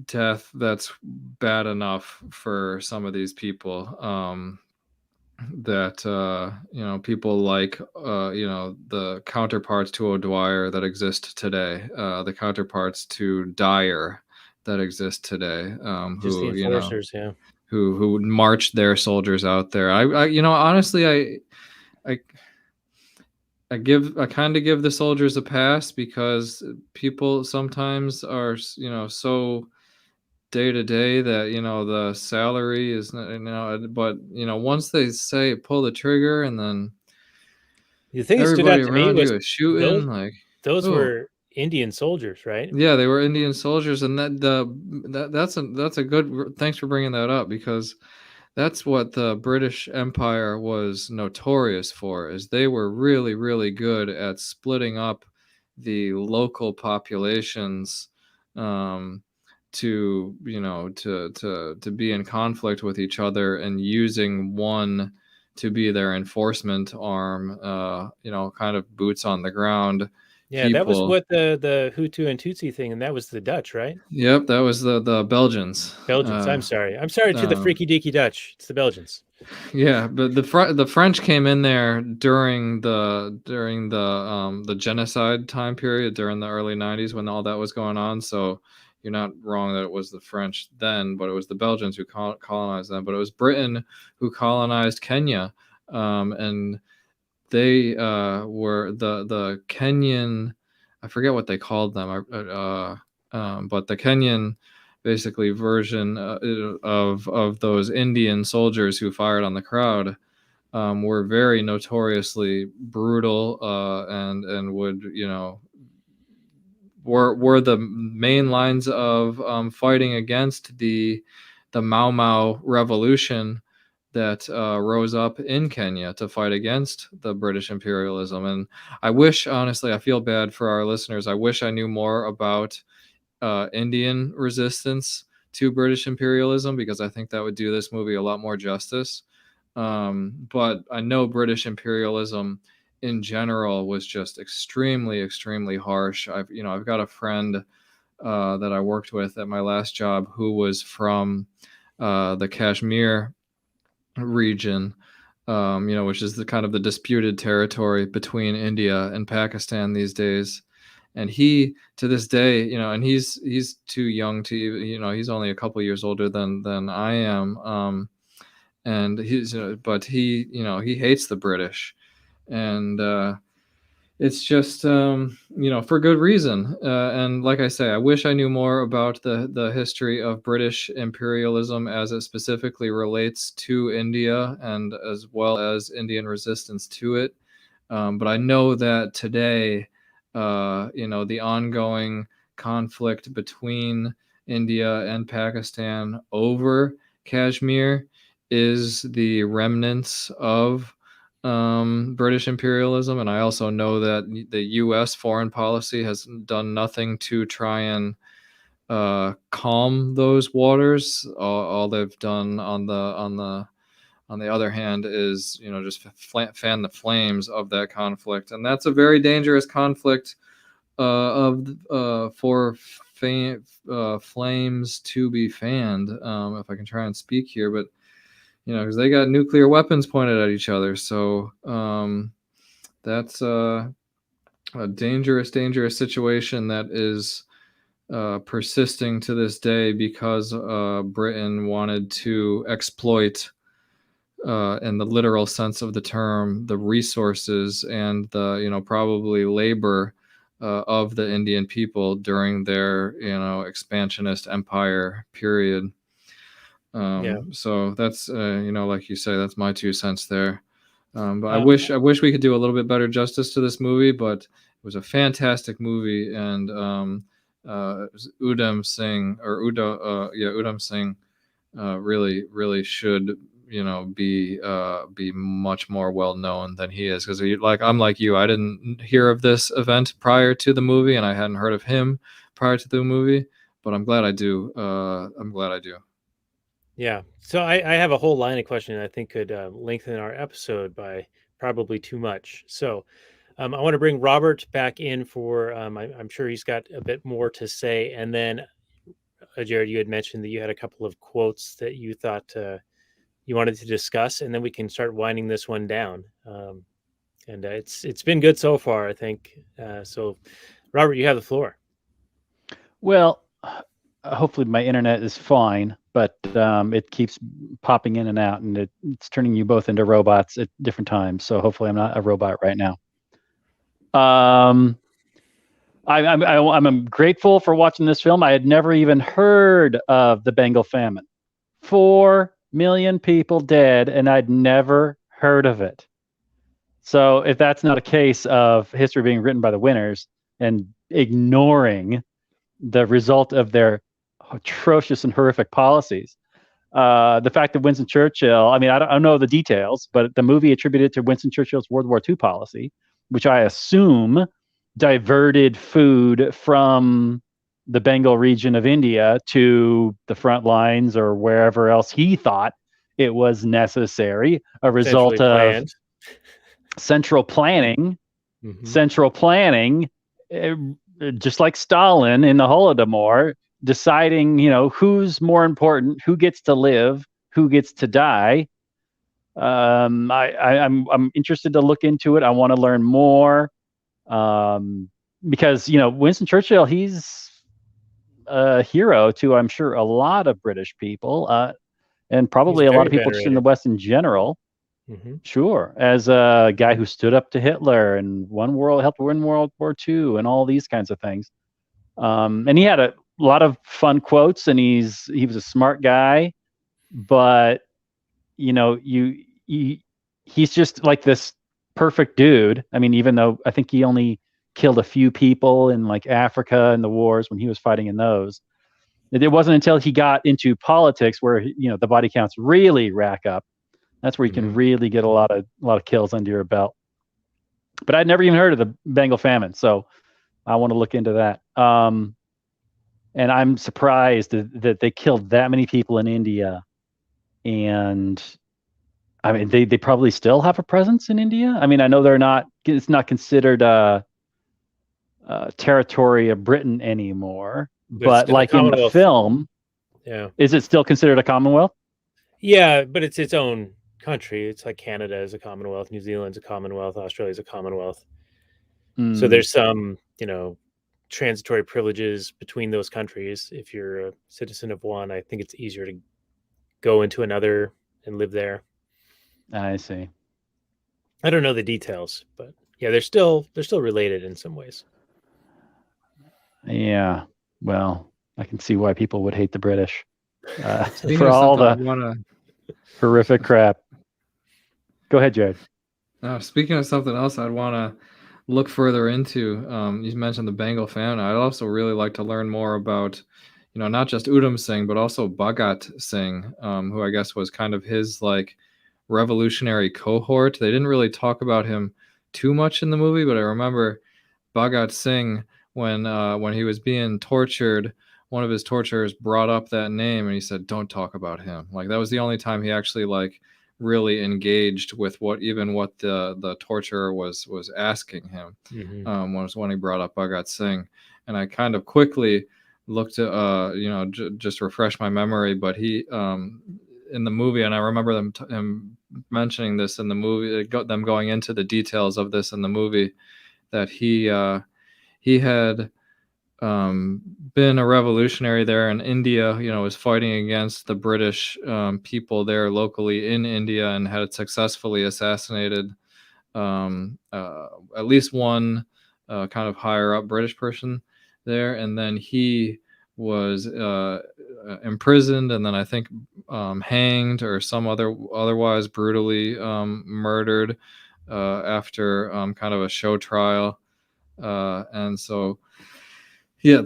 death that's bad enough for some of these people, that you know, people like you know, the counterparts to O'Dwyer that exist today, the counterparts to Dyer that exist today, just who, the enforcers, you know, who marched their soldiers out there. I you know, honestly, I kind of give the soldiers a pass, because people sometimes are, you know, so day to day that, you know, the salary is, you know, but, you know, once they say pull the trigger, and then the thing that stood out to me was shooting, those were Indian soldiers, right? Yeah, they were Indian soldiers, and that's a good, thanks for bringing that up, because that's what the British Empire was notorious for, is they were really, really good at splitting up the local populations, to, you know, to be in conflict with each other, and using one to be their enforcement arm, you know, kind of boots on the ground. Yeah, that was what the Hutu and Tutsi thing, and that was the Dutch, right? Yep, that was the Belgians. I'm sorry to the freaky deaky Dutch. It's the Belgians. Yeah, but the French came in there during the genocide time period, during the early 90s, when all that was going on. So, you're not wrong that it was the French then, but it was the Belgians who colonized them. But it was Britain who colonized Kenya, and they were the Kenyan. I forget what they called them, but the Kenyan basically version of those Indian soldiers who fired on the crowd were very notoriously brutal and would, were the main lines of fighting against the Mau Mau revolution that rose up in Kenya to fight against the British imperialism. And I wish, honestly, I feel bad for our listeners. I wish I knew more about Indian resistance to British imperialism, because I think that would do this movie a lot more justice. But I know British imperialism in general was just extremely, extremely harsh. I've got a friend that I worked with at my last job who was from the Kashmir region, which is the kind of the disputed territory between India and Pakistan these days. And he, to this day, and he's too young to, he's only a couple years older than I am. And but he hates the British, and it's just, for good reason. And like I say, I wish I knew more about the history of British imperialism as it specifically relates to India, and as well as Indian resistance to it. But I know that today, the ongoing conflict between India and Pakistan over Kashmir is the remnants of British imperialism. And I also know that the U.S. foreign policy has done nothing to try and calm those waters. All they've done on the other hand is, just fan the flames of that conflict. And that's a very dangerous conflict for flames to be fanned, if I can try and speak here. But because they got nuclear weapons pointed at each other. So that's a dangerous, dangerous situation that is persisting to this day, because Britain wanted to exploit, in the literal sense of the term, the resources and the, probably labor of the Indian people during their, expansionist empire period. So that's, like you say, that's my 2 cents there. But I wish we could do a little bit better justice to this movie, but it was a fantastic movie. And Udham Singh really, really should, be much more well known than he is. Because I'm like you, I didn't hear of this event prior to the movie, and I hadn't heard of him prior to the movie. But I'm glad I do. Yeah. So I have a whole line of questions I think could lengthen our episode by probably too much. So I want to bring Robert back in for, I'm sure he's got a bit more to say. And then, Jared, you had mentioned that you had a couple of quotes that you thought you wanted to discuss, and then we can start winding this one down. And it's been good so far, I think. So, Robert, you have the floor. Well, hopefully my internet is fine, but it keeps popping in and out, and it's turning you both into robots at different times. So hopefully I'm not a robot right now. I'm grateful for watching this film. I had never even heard of the Bengal Famine. 4 million people dead, and I'd never heard of it. So if that's not a case of history being written by the winners and ignoring the result of their atrocious and horrific policies, the fact that Winston Churchill, I don't know the details, but the movie attributed to Winston Churchill's World War II policy, which I assume diverted food from the Bengal region of India to the front lines or wherever else he thought it was necessary, a result of central planning. Mm-hmm. Central planning, just like Stalin in the Holodomor, deciding, who's more important, who gets to live, who gets to die. I'm interested to look into it. I want to learn more, because Winston Churchill, he's a hero to, I'm sure, a lot of British people, and He's probably a lot very of people just in the venerated. West in general. Hmm. Sure, as a guy who stood up to Hitler and helped win World War II and all these kinds of things. And he had a lot of fun quotes, and he was a smart guy, but you know, he's just like this perfect dude. I mean, even though I think he only killed a few people in like Africa and the wars when he was fighting in those. It wasn't until he got into politics where the body counts really rack up. That's where you can really get a lot of kills under your belt. But I'd never even heard of the Bengal famine, so I want to look into that. And I'm surprised that they killed that many people in India. And I mean, they probably still have a presence in India. I mean, I know it's not considered territory of Britain anymore, But it's but still a like in the Commonwealth. film, Yeah. is it still considered a Commonwealth? Yeah, but it's its own country. It's like Canada is a Commonwealth, New Zealand's a Commonwealth, Australia's a Commonwealth. So there's some, transitory privileges between those countries. If you're a citizen of one, I think it's easier to go into another and live there. I see. I don't know the details, but yeah, they're still related in some ways. Yeah. Well, I can see why people would hate the British Speaking for of all something, the horrific crap. Go ahead, Jared. Speaking of something else, I'd want to look further into. You mentioned the Bengal famine. I'd also really like to learn more about, not just Udham Singh, but also Bhagat Singh, who I guess was kind of his like revolutionary cohort. They didn't really talk about him too much in the movie, but I remember Bhagat Singh when he was being tortured. One of his torturers brought up that name and he said, "Don't talk about him." Like that was the only time he actually like really engaged with what the torturer was asking him. Was when he brought up Bhagat Singh, and I kind of quickly looked at just refresh my memory, but he in the movie, and I remember him mentioning this in the movie, them going into the details of this in the movie, that he had been a revolutionary there in India, was fighting against the British people there locally in India and had successfully assassinated at least one kind of higher up British person there. And then he was imprisoned and then I think hanged or otherwise brutally murdered after kind of a show trial. And so yeah,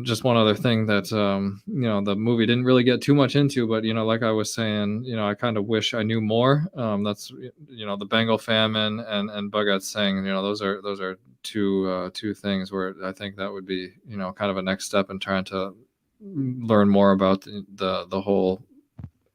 just one other thing that the movie didn't really get too much into, but like I was saying, I kind of wish I knew more. That's the Bengal famine and Bhagat Singh. Those are two things where I think that would be kind of a next step in trying to learn more about the whole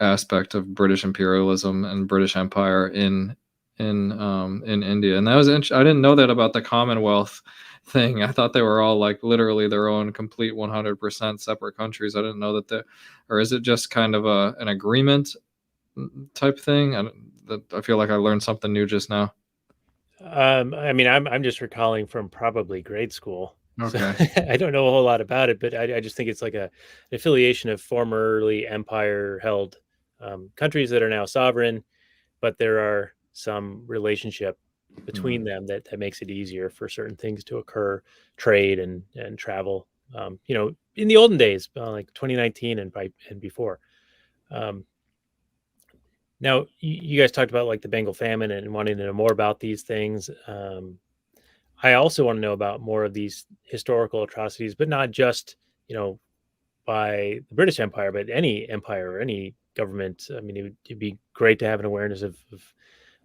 aspect of British imperialism and British Empire in India. And that was I didn't know that about the Commonwealth thing. I thought they were all like literally their own complete 100% separate countries. I didn't know or is it just kind of an agreement type thing? I feel like I learned something new just now. I mean, I'm just recalling from probably grade school. Okay. So I don't know a whole lot about it, but I just think it's like an affiliation of formerly empire held countries that are now sovereign, but there are some relationship between them that makes it easier for certain things to occur, trade and travel. In the olden days, like 2019 and before. Now, you guys talked about like the Bengal famine and wanting to know more about these things. I also want to know about more of these historical atrocities, but not just by the British Empire, but any empire or any government. I mean, it'd be great to have an awareness of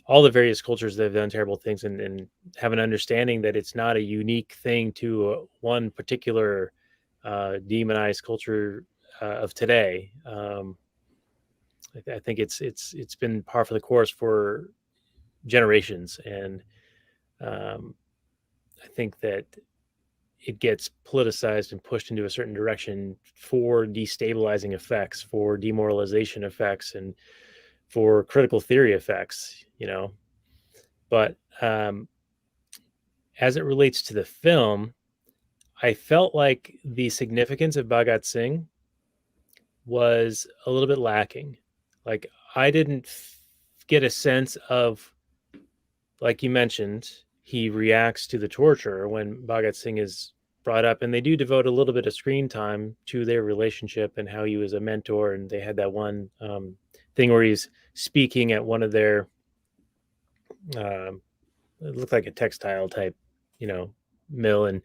all the various cultures that have done terrible things and have an understanding that it's not a unique thing to one particular demonized culture of today. I think it's been par for the course for generations, and I think that it gets politicized and pushed into a certain direction for destabilizing effects, for demoralization effects, and for critical theory effects, But as it relates to the film, I felt like the significance of Bhagat Singh was a little bit lacking. Like I didn't get a sense of, like you mentioned, he reacts to the torture when Bhagat Singh is brought up, and they do devote a little bit of screen time to their relationship and how he was a mentor. And they had that one thing where he's speaking at one of their, it looked like a textile type, mill, and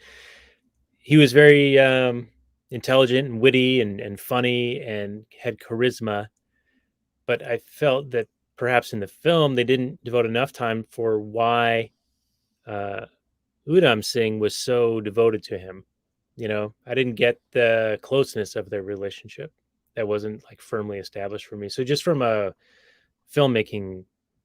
he was very intelligent and witty and funny and had charisma. But I felt that perhaps in the film they didn't devote enough time for why uh, Udham Singh was so devoted to him. I didn't get the closeness of their relationship. That wasn't like firmly established for me. So just from a filmmaking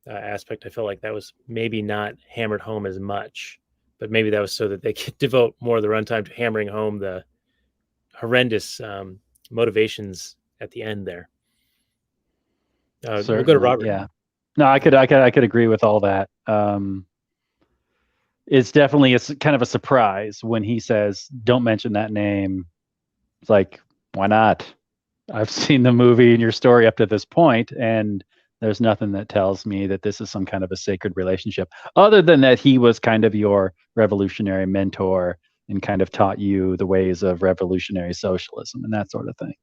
aspect, I felt like that was maybe not hammered home as much. But maybe that was so that they could devote more of the runtime to hammering home the horrendous motivations at the end there. We'll go to Robert. Yeah. No, I could agree with all that. It's definitely kind of a surprise when he says, "Don't mention that name." It's like, why not? I've seen the movie and your story up to this point, and there's nothing that tells me that this is some kind of a sacred relationship, other than that he was kind of your revolutionary mentor and kind of taught you the ways of revolutionary socialism and that sort of thing.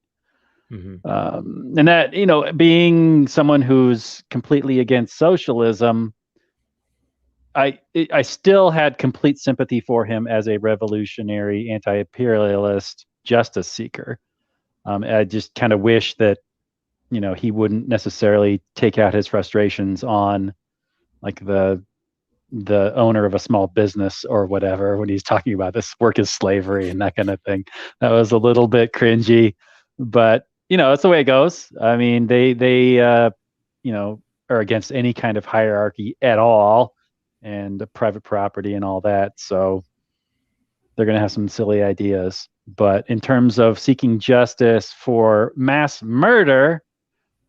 Mm-hmm. And that, being someone who's completely against socialism, I still had complete sympathy for him as a revolutionary, anti-imperialist justice seeker. I just kind of wish that, he wouldn't necessarily take out his frustrations on like the owner of a small business or whatever when he's talking about this work as slavery and that kind of thing. That was a little bit cringy, but it's the way it goes. I mean, they are against any kind of hierarchy at all and private property and all that. So they're going to have some silly ideas. But in terms of seeking justice for mass murder,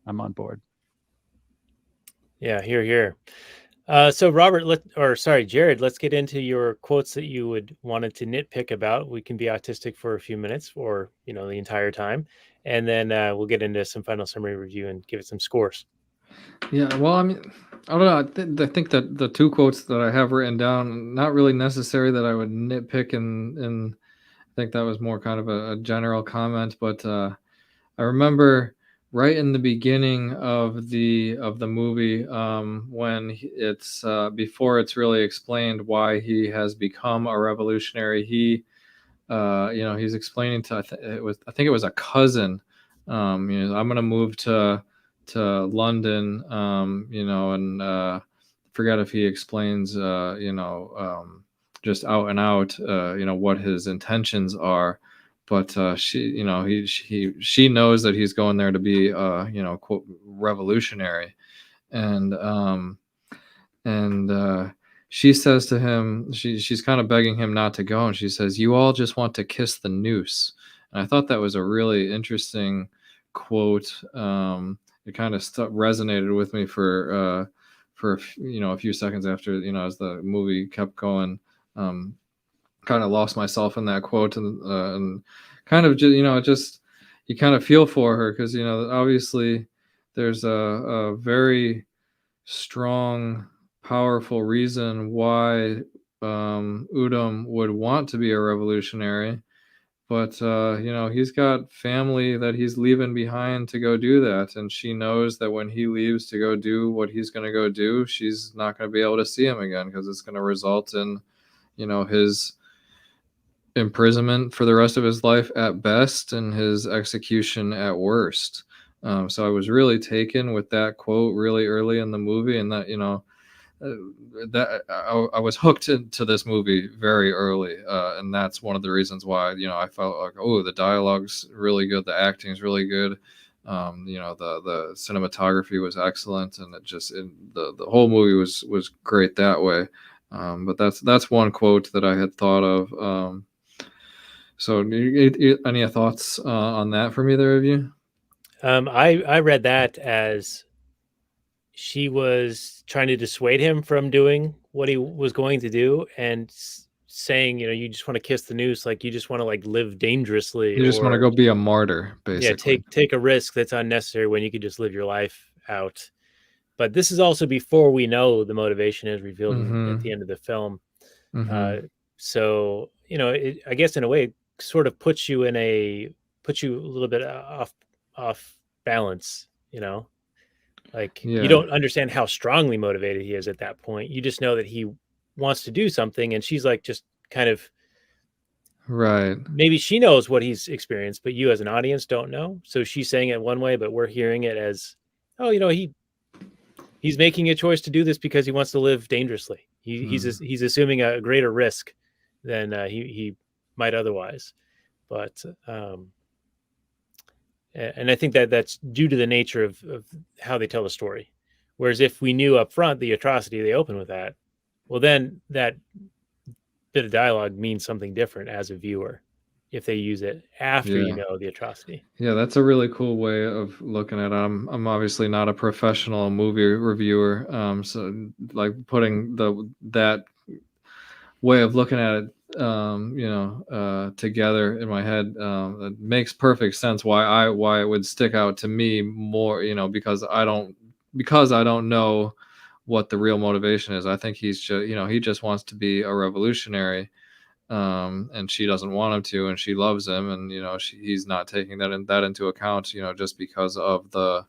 I'm on board. Yeah, here. So Robert, Jared, let's get into your quotes that you would wanted to nitpick about. We can be autistic for a few minutes or, the entire time. And then we'll get into some final summary review and give it some scores. Yeah, well, I mean, I don't know. I think that the two quotes that I have written down, not really necessary that I would nitpick, and I think that was more kind of a general comment. But I remember right in the beginning of the movie, when it's before it's really explained why he has become a revolutionary, he's explaining to I think it was a cousin, I'm going to move to London, and forget if he explains, just out and out, what his intentions are. But she knows that he's going there to be, quote, revolutionary, and she says to him, she's kind of begging him not to go, and she says, "You all just want to kiss the noose." And I thought that was a really interesting quote. It kind of resonated with me for a few seconds after, as the movie kept going. Kind of lost myself in that quote, and kind of just you kind of feel for her, because obviously there's a very strong, powerful reason why Udham would want to be a revolutionary, but he's got family that he's leaving behind to go do that, and she knows that when he leaves to go do what he's going to go do, she's not going to be able to see him again, because it's going to result in his imprisonment for the rest of his life at best and his execution at worst. So I was really taken with that quote really early in the movie, and that that I was hooked into this movie very early, and that's one of the reasons why I felt like, oh, the dialogue's really good, the acting's really good, the cinematography was excellent, and the whole movie was great that way. But that's one quote that I had thought of. So any thoughts on that from either of you? I read that as she was trying to dissuade him from doing what he was going to do, and saying, you just want to kiss the noose, like you just want to like live dangerously, You just want to or go be a martyr, basically. take a risk that's unnecessary when you could just live your life out. But this is also before we know the motivation is revealed at the end of the film. So I guess in a way, it sort of puts you a little bit off balance. Like you don't understand how strongly motivated he is at that point. You just know that he wants to do something, and she's like just kind of right. Maybe she knows what he's experienced, but you as an audience don't know. So she's saying it one way, but we're hearing it as, oh, he's making a choice to do this because he wants to live dangerously. He's assuming a greater risk than he might otherwise. But and I think that's due to the nature of how they tell the story. Whereas if we knew up front the atrocity, they open with that, well, then that bit of dialogue means something different as a viewer if they use it after you know the atrocity. Yeah, that's a really cool way of looking at it. I'm obviously not a professional movie reviewer, so like putting that way of looking at it, together in my head, it makes perfect sense why it would stick out to me more, because I don't know what the real motivation is. I think he's just, he just wants to be a revolutionary, and she doesn't want him to, and she loves him, and he's not taking that into account, just because of the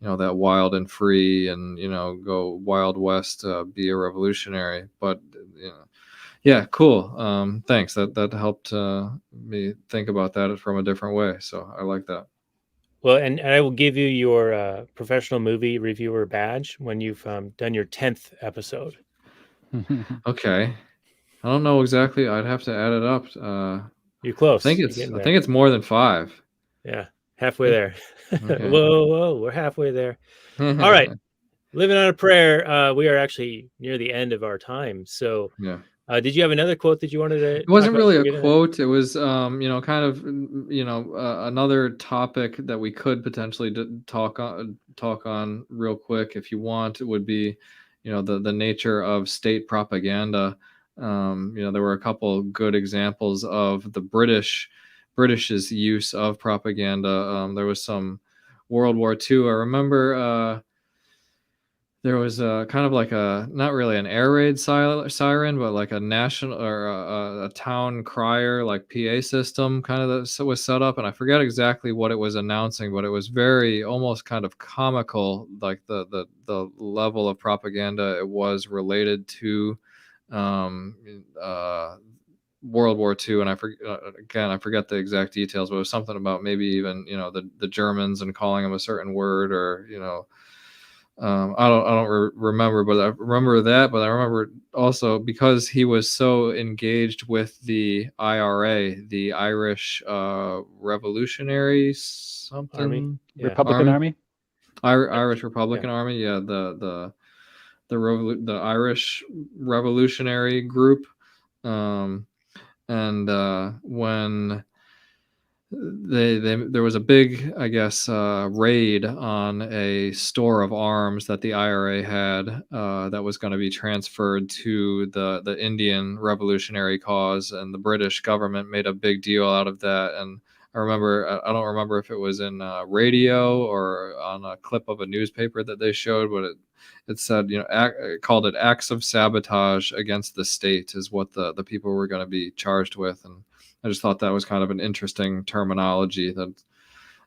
that wild and free and go Wild West, be a revolutionary. But yeah, cool. Thanks. That helped me think about that from a different way. So I like that. Well, and I will give you your professional movie reviewer badge when you've done your 10th episode. Okay. I don't know exactly. I'd have to add it up. You're close. I think it's more than 5. Yeah, halfway there. Okay. Whoa, we're halfway there. All right. Living on a prayer. We are actually near the end of our time. So yeah. Did you have another quote that you wanted to? It wasn't really a quote. It was, kind of, another topic that we could potentially talk on real quick if you want. It would be, the nature of state propaganda. There were a couple good examples of the British's use of propaganda. There was some World War II. I remember. There was kind of like not really an air raid siren, but like a national or a town crier, like PA system kind of that was set up. And I forget exactly what it was announcing, but it was very almost kind of comical, like the level of propaganda it was related to World War II. And I forget the exact details, but it was something about maybe even, the Germans and calling them a certain word, or, I don't remember, but I remember that. But I remember also because he was so engaged with the IRA, the Irish Revolutionary something Army, Republican Army, Irish Republican Army, the Irish Revolutionary Group, and when there was a big, I guess, raid on a store of arms that the IRA had, that was going to be transferred to the Indian revolutionary cause, and the British government made a big deal out of that. And I don't remember if it was in radio or on a clip of a newspaper that they showed, but it said, it called it acts of sabotage against the state is what the people were going to be charged with. And I just thought that was kind of an interesting terminology,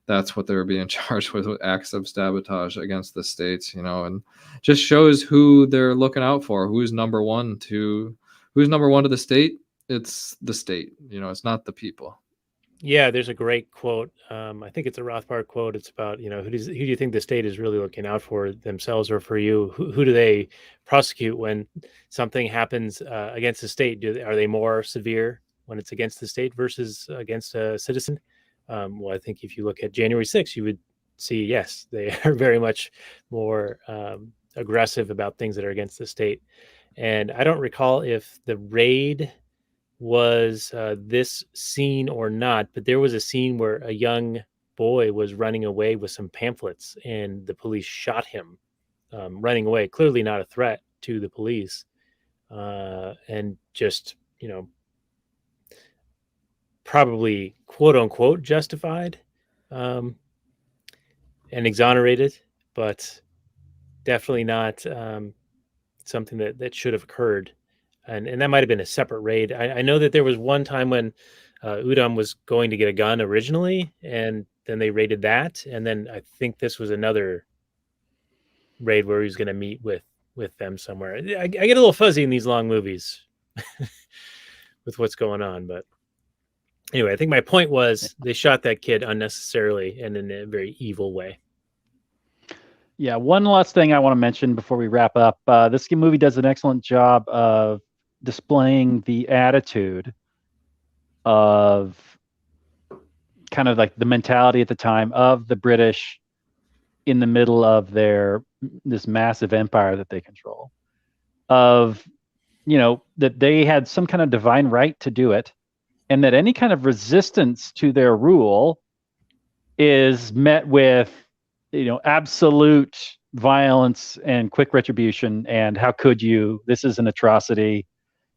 that's what they were being charged with acts of sabotage against the states, and just shows who they're looking out for, who's number one to the state. It's the state, it's not the people. Yeah, there's a great quote. I think it's a Rothbard quote. It's about, who do you think the state is really looking out for, themselves or for you? Who do they prosecute when something happens against the state? Are they more severe when it's against the state versus against a citizen? Well, I think if you look at January 6th, you would see, yes, they are very much more aggressive about things that are against the state. And I don't recall if the raid was this scene or not, but there was a scene where a young boy was running away with some pamphlets and the police shot him running away, clearly not a threat to the police, and just probably quote unquote justified and exonerated, but definitely not something that should have occurred. And that might have been a separate raid. I know that there was one time when Udham was going to get a gun originally, and then they raided that. And then I think this was another raid where he was going to meet with them somewhere. I get a little fuzzy in these long movies with what's going on. But anyway, I think my point was they shot that kid unnecessarily and in a very evil way. Yeah, one last thing I want to mention before we wrap up. This movie does an excellent job of displaying the attitude of kind of like the mentality at the time of the British in the middle of this massive empire that they control, of, that they had some kind of divine right to do it, and that any kind of resistance to their rule is met with, absolute violence and quick retribution. And how could you? This is an atrocity.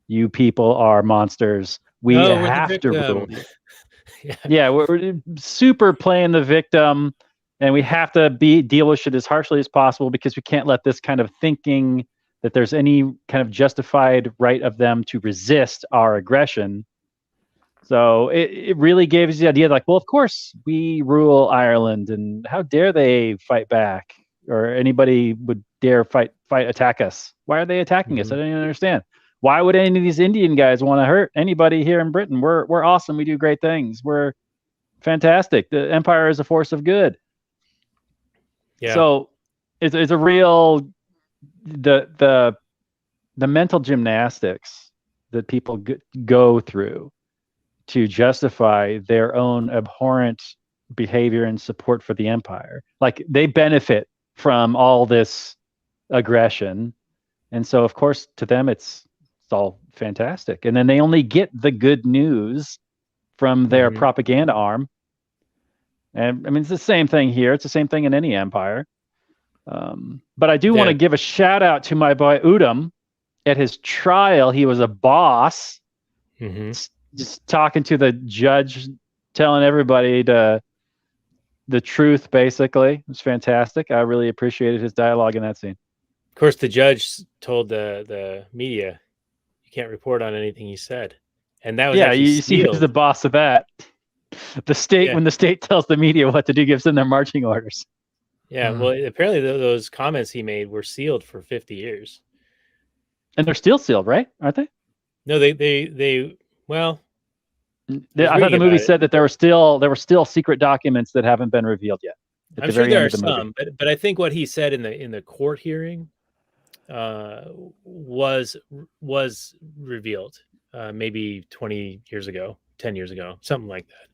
You people are monsters. We have to rule you. Yeah, we're super playing the victim, and we have to deal with it as harshly as possible because we can't let this kind of thinking that there's any kind of justified right of them to resist our aggression. So it really gave us the idea, like, well, of course we rule Ireland, and how dare they fight back, or anybody would dare attack us? Why are they attacking us? I don't even understand. Why would any of these Indian guys want to hurt anybody here in Britain? We're awesome. We do great things. We're fantastic. The empire is a force of good. Yeah. So it's a real the mental gymnastics that people go through to justify their own abhorrent behavior and support for the empire. Like, they benefit from all this aggression. And so, of course, to them, it's all fantastic. And then they only get the good news from their propaganda arm. And I mean, it's the same thing here. It's the same thing in any empire. But I do want to give a shout out to my boy Udham. At his trial, he was a boss. Just talking to the judge, telling everybody the truth, basically. It was fantastic. I really appreciated his dialogue in that scene. Of course, the judge told the media, you can't report on anything he said. And that was you see who's the boss of that. The state, when the state tells the media what to do, gives them their marching orders. Yeah, well, apparently those comments he made were sealed for 50 years. And they're still sealed, right? Aren't they? No, they well, I thought the movie said that there were still secret documents that haven't been revealed yet. I'm sure there are some, but I think what he said in the court hearing was revealed maybe 20 years ago, 10 years ago, something like that.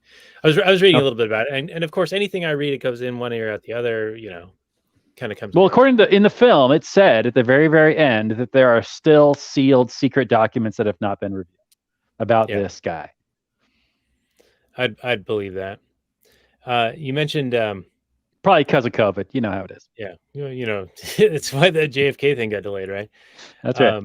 I was reading a little bit about it, and of course, anything I read, it goes in one ear out the other. Kind of comes. Well, according to in the film, it said at the very, very end that there are still sealed secret documents that have not been revealed about this guy. I'd believe that. You mentioned probably because of COVID. You know how it is. Yeah, it's why the JFK thing got delayed, right? That's right.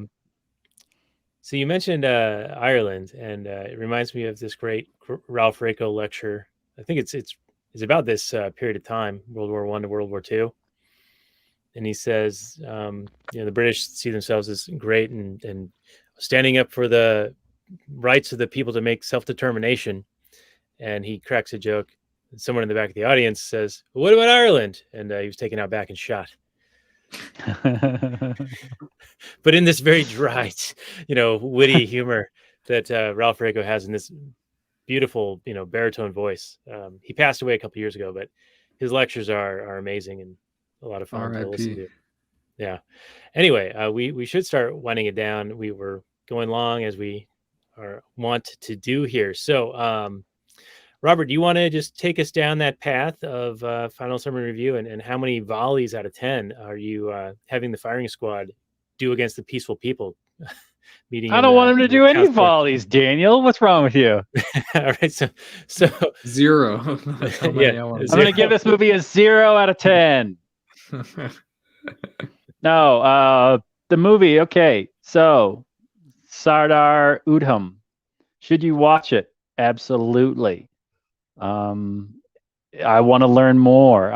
So you mentioned Ireland, and it reminds me of this great Ralph Raico lecture. I think it's about this period of time, World War I to World War II. And he says, the British see themselves as great and standing up for the rights of the people to make self-determination. And he cracks a joke. And someone in the back of the audience says, well, what about Ireland? And he was taken out back and shot. But in this very dry, witty humor that Ralph Raico has in this beautiful, baritone voice. He passed away a couple years ago, but his lectures are amazing and a lot of fun to listen to. Yeah. Anyway, we should start winding it down. We were going long as we want to do here. So, Robert, do you want to just take us down that path of final summary review and how many volleys out of 10 are you having the firing squad do against the peaceful people meeting? I don't want him to do any volleys, Daniel. What's wrong with you? All right. So 0. I'm going to give this movie a 0 out of 10. No, the movie. Okay. So Sardar Udham, should you watch it? Absolutely. I want to learn more.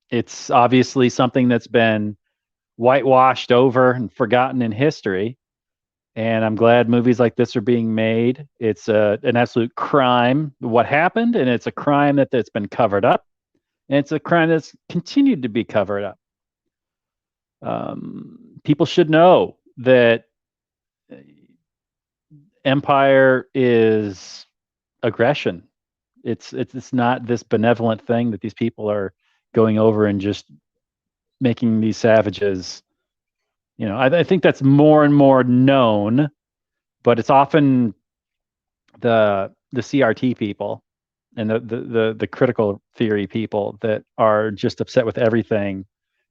It's obviously something that's been whitewashed over and forgotten in history. And I'm glad movies like this are being made. It's an absolute crime what happened, and it's a crime that's been covered up, and it's a crime that's continued to be covered up. People should know that empire is aggression. It's not this benevolent thing that these people are going over and just making these savages. I think that's more and more known, but it's often the CRT people and the critical theory people that are just upset with everything.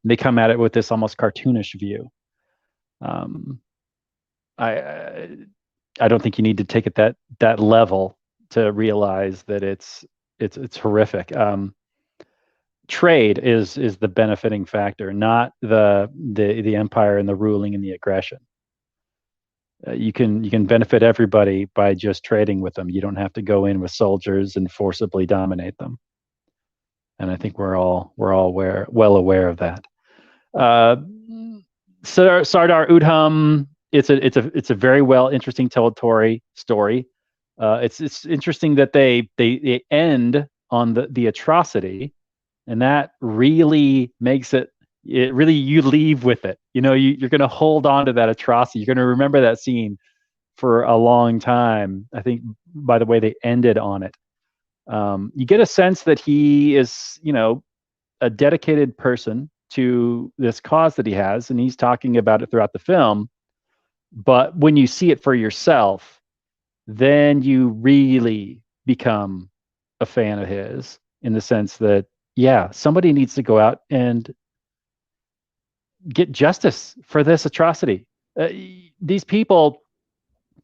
They come at it with this almost cartoonish view. I I don't think you need to take it that level to realize that it's horrific. Trade is the benefiting factor, not the empire and the ruling and the aggression. You can benefit everybody by just trading with them. You don't have to go in with soldiers and forcibly dominate them. And I think we're all well aware of that. Sardar Udham, it's a very interesting told story. It's interesting that they end on the atrocity, and that really makes it really, you leave with it. You're going to hold on to that atrocity. You're going to remember that scene for a long time. I think by the way they ended on it, you get a sense that he is, a dedicated person to this cause that he has, and he's talking about it throughout the film. But when you see it for yourself, then you really become a fan of his, in the sense that, yeah, somebody needs to go out and get justice for this atrocity. These people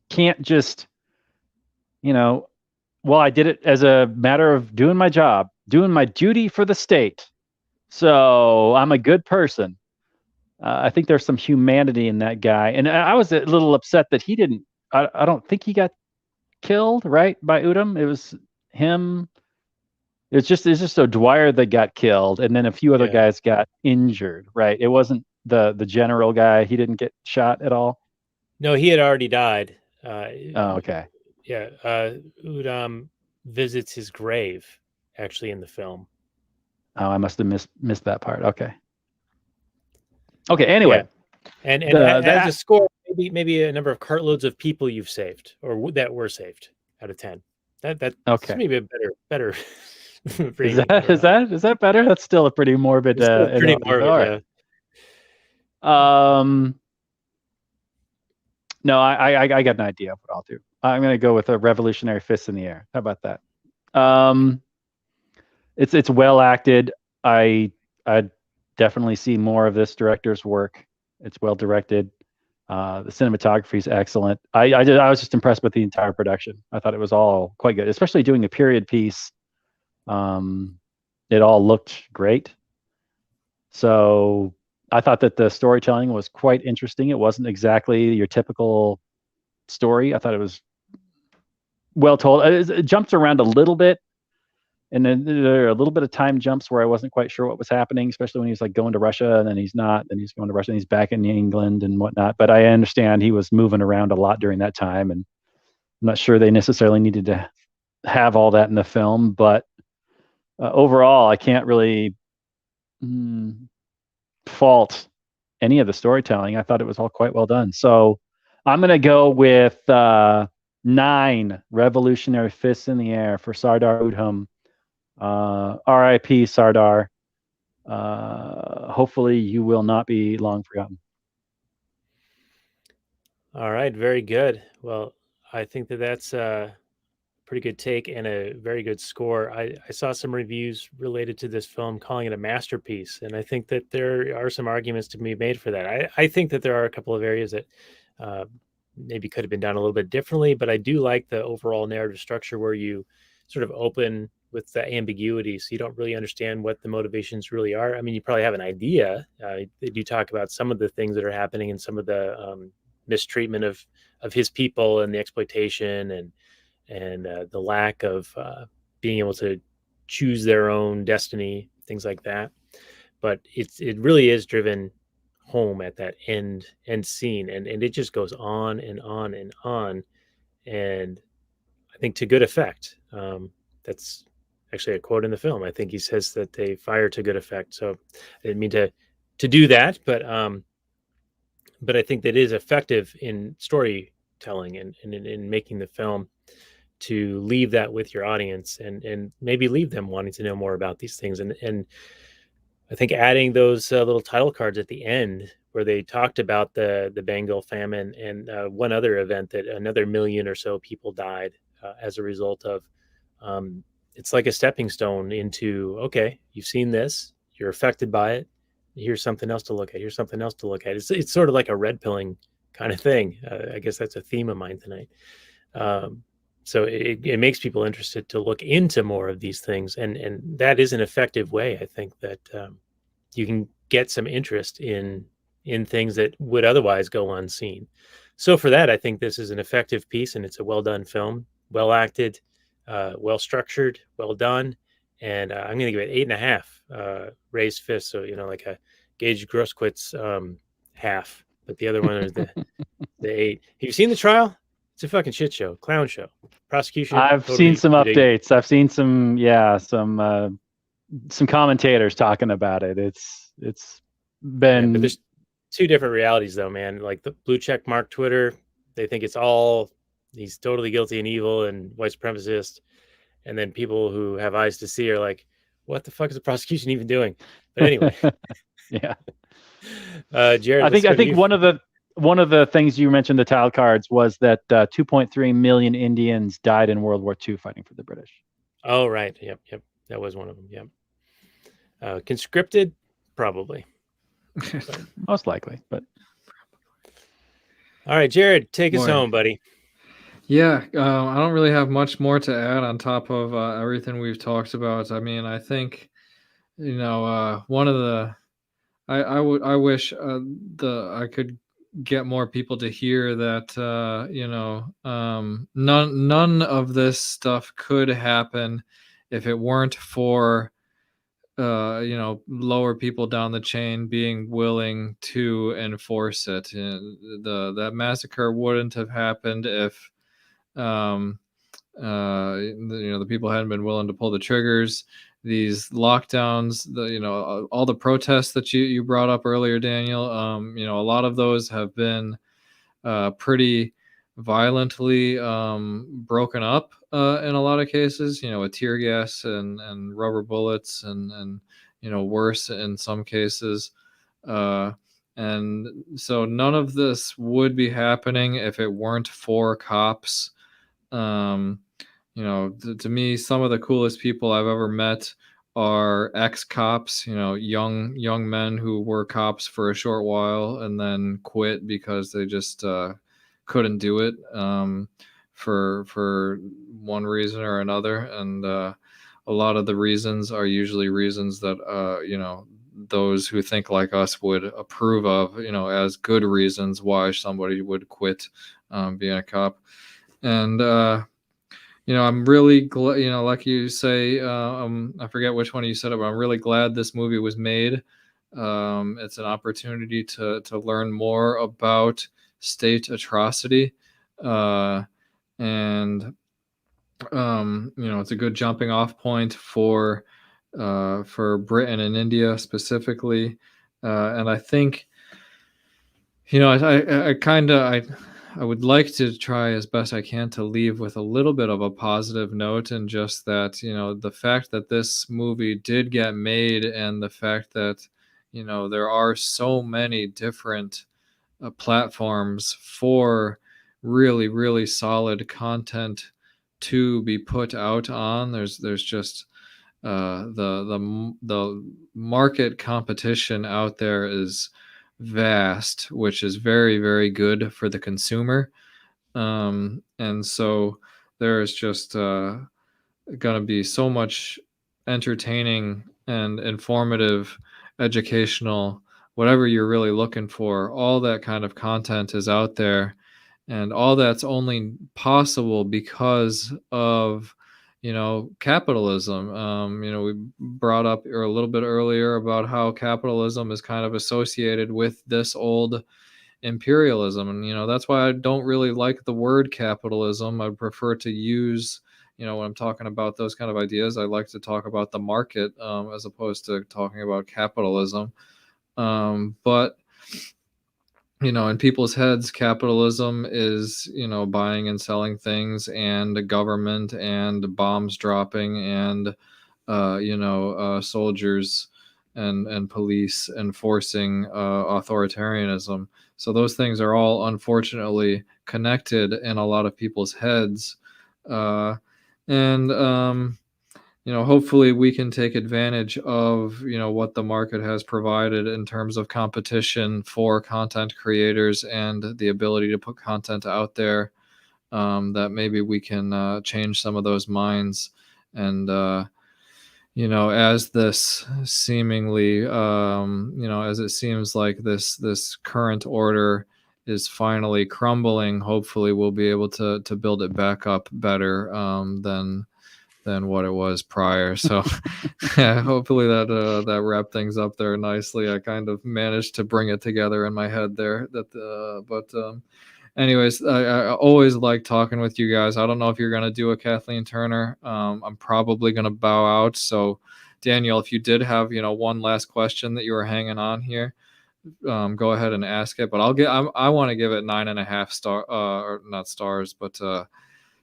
can't just, well, I did it as a matter of doing my job, doing my duty for the state, so I'm a good person. I think there's some humanity in that guy, and I was a little upset that he didn't. I don't think he got killed, right, by Udham. It was him. It's just O'Dwyer that got killed, and then a few other guys got injured, right? It wasn't the general guy. He didn't get shot at all. No, he had already died. Oh, okay. Yeah, Udham visits his grave actually in the film. Oh, I must have missed that part. Okay. Anyway, and as a score, maybe a number of cartloads of people you've saved or that were saved out of 10. That's okay. Maybe a better. Is that better? That's still a pretty morbid. Pretty morbid. No, I got an idea of what I'll do. I'm going to go with a revolutionary fist in the air. How about that? It's well acted. I definitely see more of this director's work. It's well directed. The cinematography is excellent. I was just impressed with the entire production. I thought it was all quite good, especially doing a period piece. It all looked great. So I thought that the storytelling was quite interesting. It wasn't exactly your typical story. I thought it was well told. It jumps around a little bit, and then there are a little bit of time jumps where I wasn't quite sure what was happening, especially when he's like going to Russia and then he's not, then he's going to Russia and he's back in England and whatnot. But I understand he was moving around a lot during that time, and I'm not sure they necessarily needed to have all that in the film. But overall, I can't really fault any of the storytelling. I thought it was all quite well done. So I'm going to go with 9 revolutionary fists in the air for Sardar Udham. R.I.P. Sardar. Hopefully you will not be long forgotten. All right, very good. Well, I think that's a pretty good take and a very good score. I saw some reviews related to this film calling it a masterpiece, and I think that there are some arguments to be made for that. I think that there are a couple of areas that maybe could have been done a little bit differently, but I do like the overall narrative structure where you sort of open with the ambiguity, so you don't really understand what the motivations really are. I mean, you probably have an idea. They do talk about some of the things that are happening and some of the mistreatment of his people and the exploitation and the lack of being able to choose their own destiny, things like that. But it really is driven home at that end scene, and it just goes on and on and on, and I think to good effect. That's actually a quote in the film. I think he says that they fire to good effect. So I didn't mean to do that, but I think that is effective in storytelling and in making the film, to leave that with your audience and maybe leave them wanting to know more about these things. And I think adding those little title cards at the end where they talked about the Bengal famine and one other event that another million or so people died as a result of. It's like a stepping stone into, okay, you've seen this, you're affected by it. Here's something else to look at. Here's something else to look at. It's sort of like a red pilling kind of thing. I guess that's a theme of mine tonight. So it makes people interested to look into more of these things, and that is an effective way, I think, that you can get some interest in things that would otherwise go unseen. So for that, I think this is an effective piece, and it's a well done film, well acted, well structured, well done. And I'm going to give it 8.5 raised fists. So, like a Gage Grosskreutz half, but the other one is the 8. Have you seen the trial? It's a fucking shit show, clown show. Prosecution. I've totally seen some ridiculous. updates. I've seen some commentators talking about it. It's been. But there's two different realities, though, man. Like the blue check mark Twitter, they think he's totally guilty and evil and white supremacist. And then people who have eyes to see are like, what the fuck is the prosecution even doing? But anyway. Yeah. Jared, I think one of the things you mentioned, the title cards, was that 2.3 million Indians died in World War II fighting for the British. Oh, right. Yep. That was one of them. Yep. Conscripted, probably. Most likely, but. All right, Jared, take us home, buddy. Yeah, I don't really have much more to add on top of everything we've talked about. I mean, I think, one of the, I wish I could get more people to hear that, none of this stuff could happen if it weren't for, lower people down the chain being willing to enforce it. That massacre wouldn't have happened if, the people hadn't been willing to pull the triggers. These lockdowns, all the protests that you brought up earlier, Daniel, a lot of those have been pretty violently broken up in a lot of cases, with tear gas and rubber bullets and worse in some cases. And so none of this would be happening if it weren't for cops. To me, some of the coolest people I've ever met are ex-cops, young men who were cops for a short while and then quit because they just couldn't do it for one reason or another. And a lot of the reasons are usually reasons that those who think like us would approve of, as good reasons why somebody would quit being a cop. And I'm really glad, like you say, I forget which one you said it, but I'm really glad this movie was made. It's an opportunity to learn more about state atrocity. And it's a good jumping off point for Britain and India specifically. And I think, I would like to try as best I can to leave with a little bit of a positive note, and just that, the fact that this movie did get made and the fact that, there are so many different platforms for really, really solid content to be put out on. There's just the market competition out there is vast, which is very, very good for the consumer. And so there is just going to be so much entertaining and informative, educational, whatever you're really looking for. All that kind of content is out there. And all that's only possible because of, capitalism. We brought up a little bit earlier about how capitalism is kind of associated with this old imperialism. And, that's why I don't really like the word capitalism. I prefer to use, when I'm talking about those kind of ideas, I like to talk about the market as opposed to talking about capitalism. But in people's heads, capitalism is, buying and selling things, and the government, and bombs dropping, and, soldiers and police enforcing authoritarianism. So those things are all unfortunately connected in a lot of people's heads. And hopefully we can take advantage of, what the market has provided in terms of competition for content creators and the ability to put content out there, that maybe we can change some of those minds. And, as this seemingly, as it seems like this current order is finally crumbling, hopefully we'll be able to build it back up better than what it was prior. So yeah, hopefully that wrapped things up there nicely. I kind of managed to bring it together in my head there. Anyways, I always like talking with you guys. I don't know if you're gonna do a Kathleen Turner. I'm probably gonna bow out. So Daniel, if you did have one last question that you were hanging on here, go ahead and ask it. But I want to give it 9.5 star, or not stars, but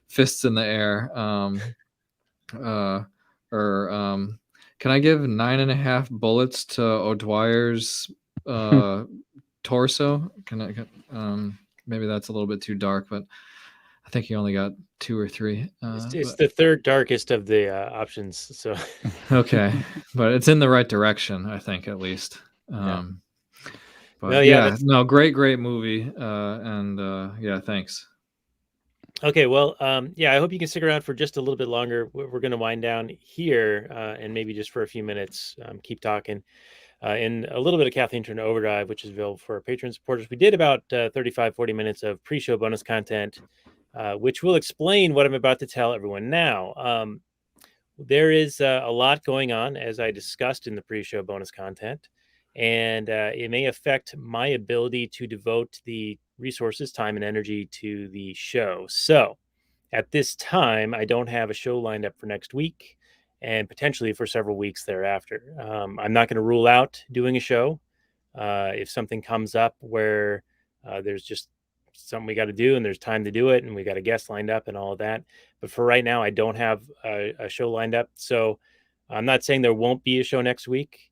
fists in the air. Can I give 9.5 bullets to O'Dwyer's torso? Maybe that's a little bit too dark, but I think he only got 2 or 3. It's the third darkest of the options. So okay, but it's in the right direction, I think, at least. Yeah. But No, great movie. And thanks. Okay, well, I hope you can stick around for just a little bit longer. We're going to wind down here, and maybe just for a few minutes, keep talking. And a little bit of Kathleen Turner Overdrive, which is available for our Patreon supporters. We did about 35-40 minutes of pre-show bonus content, which will explain what I'm about to tell everyone now. There is a lot going on, as I discussed in the pre-show bonus content, and it may affect my ability to devote the resources, time, and energy to the show. So at this time, I don't have a show lined up for next week, and potentially for several weeks thereafter. I'm not going to rule out doing a show if something comes up where there's just something we got to do and there's time to do it and we got a guest lined up and all of that. But for right now, I don't have a show lined up. So I'm not saying there won't be a show next week.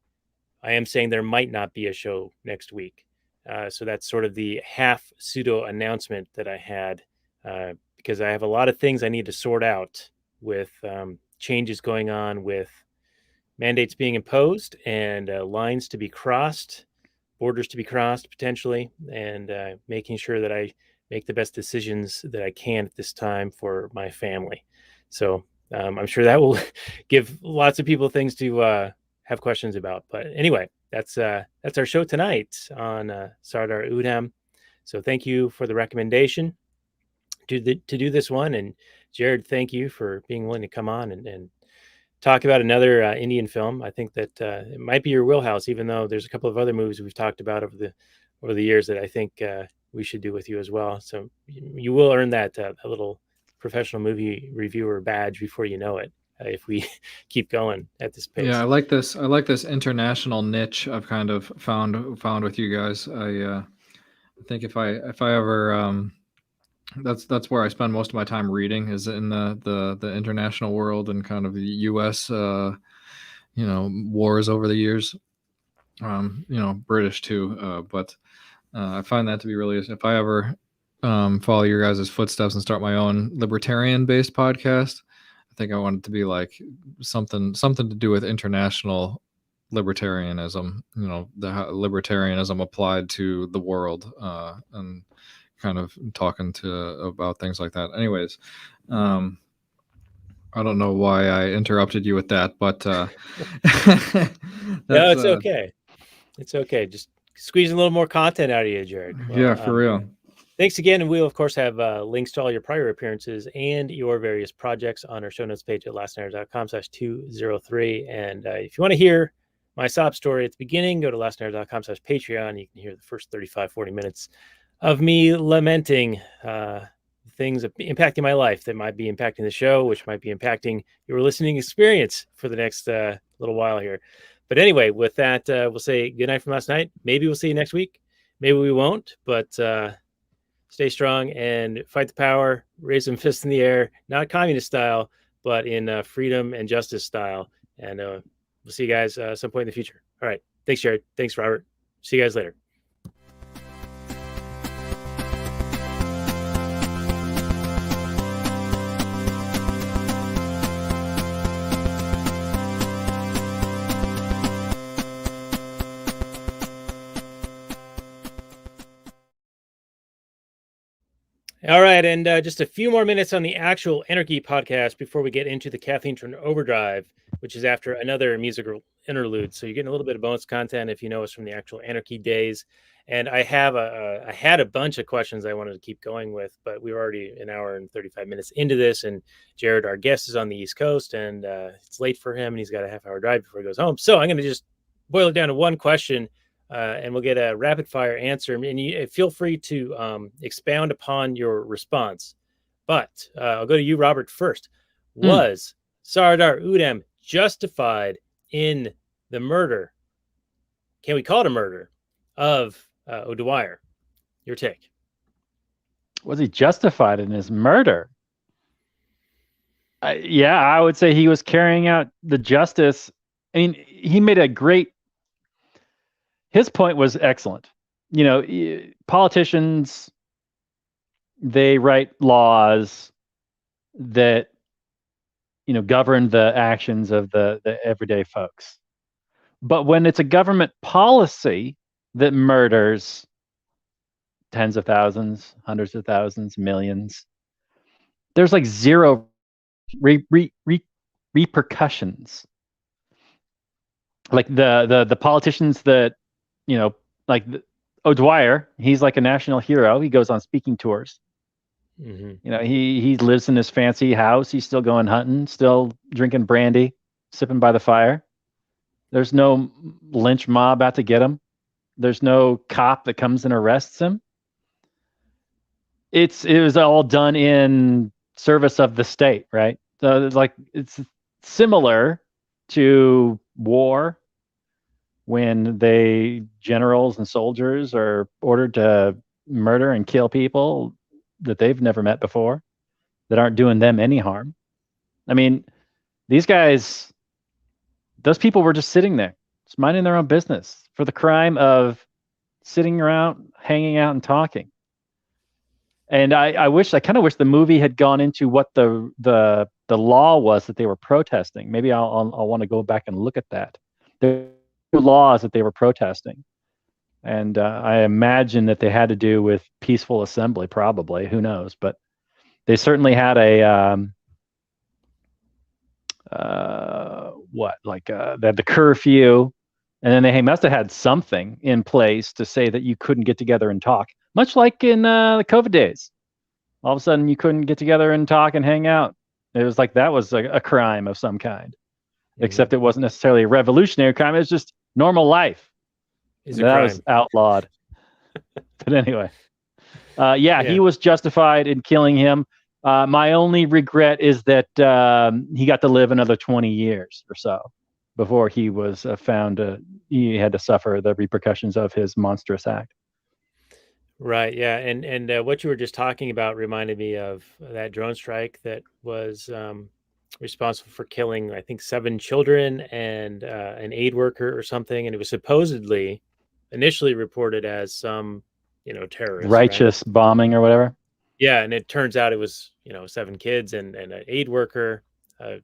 I am saying there might not be a show next week. So that's sort of the half pseudo announcement that I had, because I have a lot of things I need to sort out with changes going on, with mandates being imposed and lines to be crossed, borders to be crossed potentially, and making sure that I make the best decisions that I can at this time for my family. So I'm sure that will give lots of people things to have questions about. But anyway, that's our show tonight on Sardar Udham. So thank you for the recommendation to do this one. And Jared, thank you for being willing to come on and talk about another Indian film. I think that it might be your wheelhouse, even though there's a couple of other movies we've talked about over the years that I think we should do with you as well. So you will earn that a little professional movie reviewer badge before you know it, if we keep going at this pace. Yeah, I like this international niche I've kind of found with you guys. I think if I ever that's where I spend most of my time reading, is in the international world and kind of the U.S. Wars over the years. British too, but I find that to be really, if I ever follow your guys' footsteps and start my own libertarian-based podcast, I think I want it to be like something to do with international libertarianism. The libertarianism applied to the world, and kind of talking about things like that. Anyways, I don't know why I interrupted you with that, but no, it's okay. It's okay. Just squeeze a little more content out of you, Jared. Well, for real. Thanks again. And we'll, of course, have links to all your prior appearances and your various projects on our show notes page at lastnighter.com/203. And if you want to hear my sob story at the beginning, go to lastnighter.com/Patreon. You can hear the first 35, 40 minutes of me lamenting things impacting my life that might be impacting the show, which might be impacting your listening experience for the next little while here. But anyway, with that, we'll say good night from last night. Maybe we'll see you next week. Maybe we won't, but stay strong and fight the power, raise some fists in the air, not communist style, but in freedom and justice style. And we'll see you guys some point in the future. All right. Thanks, Jared. Thanks, Robert. See you guys later. All right, and just a few more minutes on the actual Anarchy podcast before we get into the Kathleen Turner Overdrive, which is after another musical interlude. So you're getting a little bit of bonus content if you know us from the actual Anarchy days. And I had a bunch of questions I wanted to keep going with, but we were already an hour and 35 minutes into this. And Jared, our guest, is on the East Coast, and it's late for him, and he's got a half-hour drive before he goes home. So I'm going to just boil it down to one question. And we'll get a rapid fire answer. And you feel free to expound upon your response. But I'll go to you, Robert, first. Was Sardar Udham justified in the murder? Can we call it a murder of O'Dwyer? Your take. Was he justified in his murder? Yeah, I would say he was carrying out the justice. I mean, he made a great. His point was excellent. You know, politicians, they write laws that, you know, govern the actions of the everyday folks. But when it's a government policy that murders tens of thousands, hundreds of thousands, millions, there's like zero repercussions. Like the politicians that, you know, like O'Dwyer, he's like a national hero. He goes on speaking tours. Mm-hmm. You know, he lives in his fancy house. He's still going hunting, still drinking brandy, sipping by the fire. There's no lynch mob out to get him. There's no cop that comes and arrests him. It was all done in service of the state, right? So it's similar to war, when generals and soldiers are ordered to murder and kill people that they've never met before, that aren't doing them any harm. I mean, these guys, those people were just sitting there, just minding their own business for the crime of sitting around, hanging out and talking. And I kind of wish the movie had gone into what the law was that they were protesting. Maybe I'll want to go back and look at that. The laws that they were protesting, and I imagine that they had to do with peaceful assembly, probably. Who knows? But they certainly had a they had the curfew, and then they must have had something in place to say that you couldn't get together and talk, much like in the COVID days. All of a sudden, you couldn't get together and talk and hang out. It was like that was a crime of some kind. Except it wasn't necessarily a revolutionary crime. It was just normal life. That was outlawed. But anyway, he was justified in killing him. My only regret is that he got to live another 20 years or so before he was found. He had to suffer the repercussions of his monstrous act. Right. Yeah. And what you were just talking about reminded me of that drone strike that was responsible for killing, I think, 7 children and an aid worker or something. And it was supposedly initially reported as some, terrorist. Righteous bombing or whatever. Yeah. And it turns out it was, 7 kids and an aid worker. I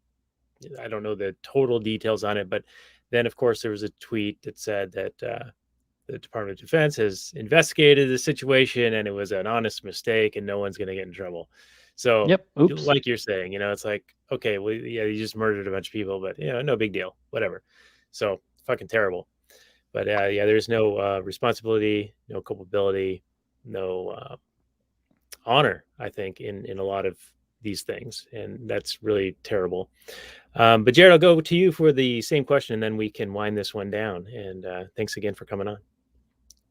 don't know the total details on it. But then, of course, there was a tweet that said that the Department of Defense has investigated the situation and it was an honest mistake and no one's going to get in trouble. So, like you're saying, it's like, okay, well, yeah, you just murdered a bunch of people, but, no big deal, whatever. So fucking terrible. But there's no responsibility, no culpability, no honor, I think, in a lot of these things, and that's really terrible. But Jared, I'll go to you for the same question, and then we can wind this one down. And thanks again for coming on.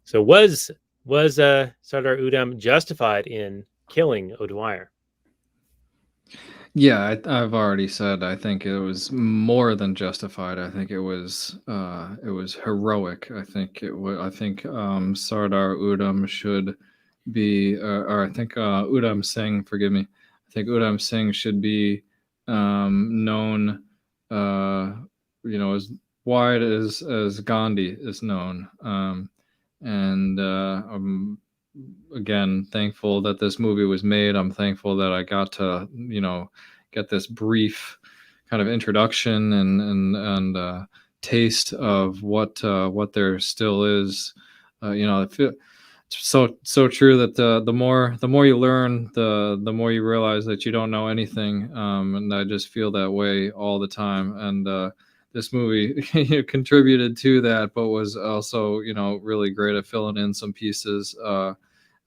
So, was Sardar Udham justified in killing O'Dwyer? Yeah, I've already said I think it was more than justified. I think it was heroic. I think I think Sardar Udham should be, or I think Udham Singh, forgive me. I think Udham Singh should be known, as wide as Gandhi is known. And I'm again thankful that this movie was made. I'm thankful that I got to get this brief kind of introduction and taste of what there still is. I feel so true that the more you learn, the more you realize that you don't know anything. And I just feel that way all the time. And this movie contributed to that, but was also really great at filling in some pieces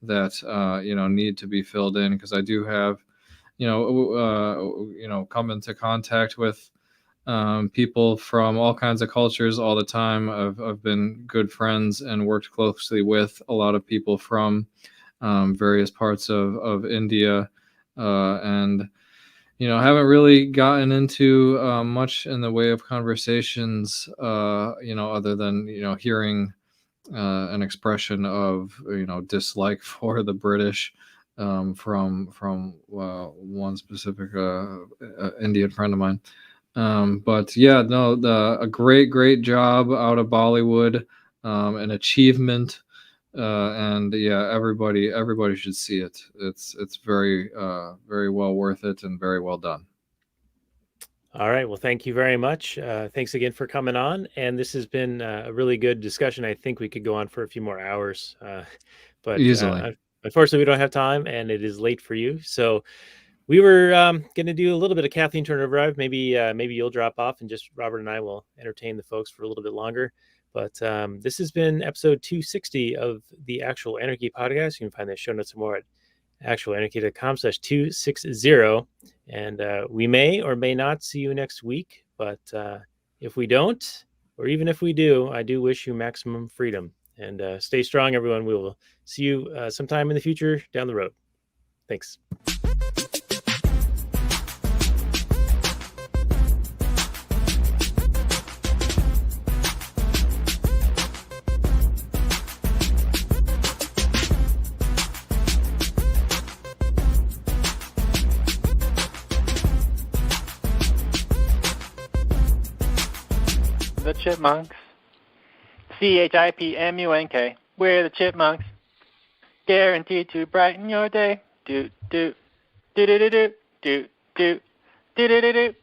that need to be filled in, because I do have come into contact with people from all kinds of cultures all the time. I've been good friends and worked closely with a lot of people from various parts of India, and haven't really gotten into much in the way of conversations, other than hearing an expression of dislike for the British from one specific Indian friend of mine. But yeah, no, a great job out of Bollywood, an achievement, and yeah, everybody should see it. It's very very well worth it and very well done. All right. Well, thank you very much. Thanks again for coming on. And this has been a really good discussion. I think we could go on for a few more hours, but Easily. Unfortunately, we don't have time, and it is late for you. So we were going to do a little bit of Kathleen Turner Drive. Maybe you'll drop off, and just Robert and I will entertain the folks for a little bit longer. But this has been episode 260 of the Actual Anarchy podcast. You can find the show notes and more at actualanarchy.com/260. And we may or may not see you next week. But if we don't, or even if we do, I do wish you maximum freedom. And stay strong, everyone. We will see you sometime in the future down the road. Thanks. The Chipmunks. CHIPMUNK. We're the Chipmunks. Guaranteed to brighten your day. Do do do do do do do do do do do do.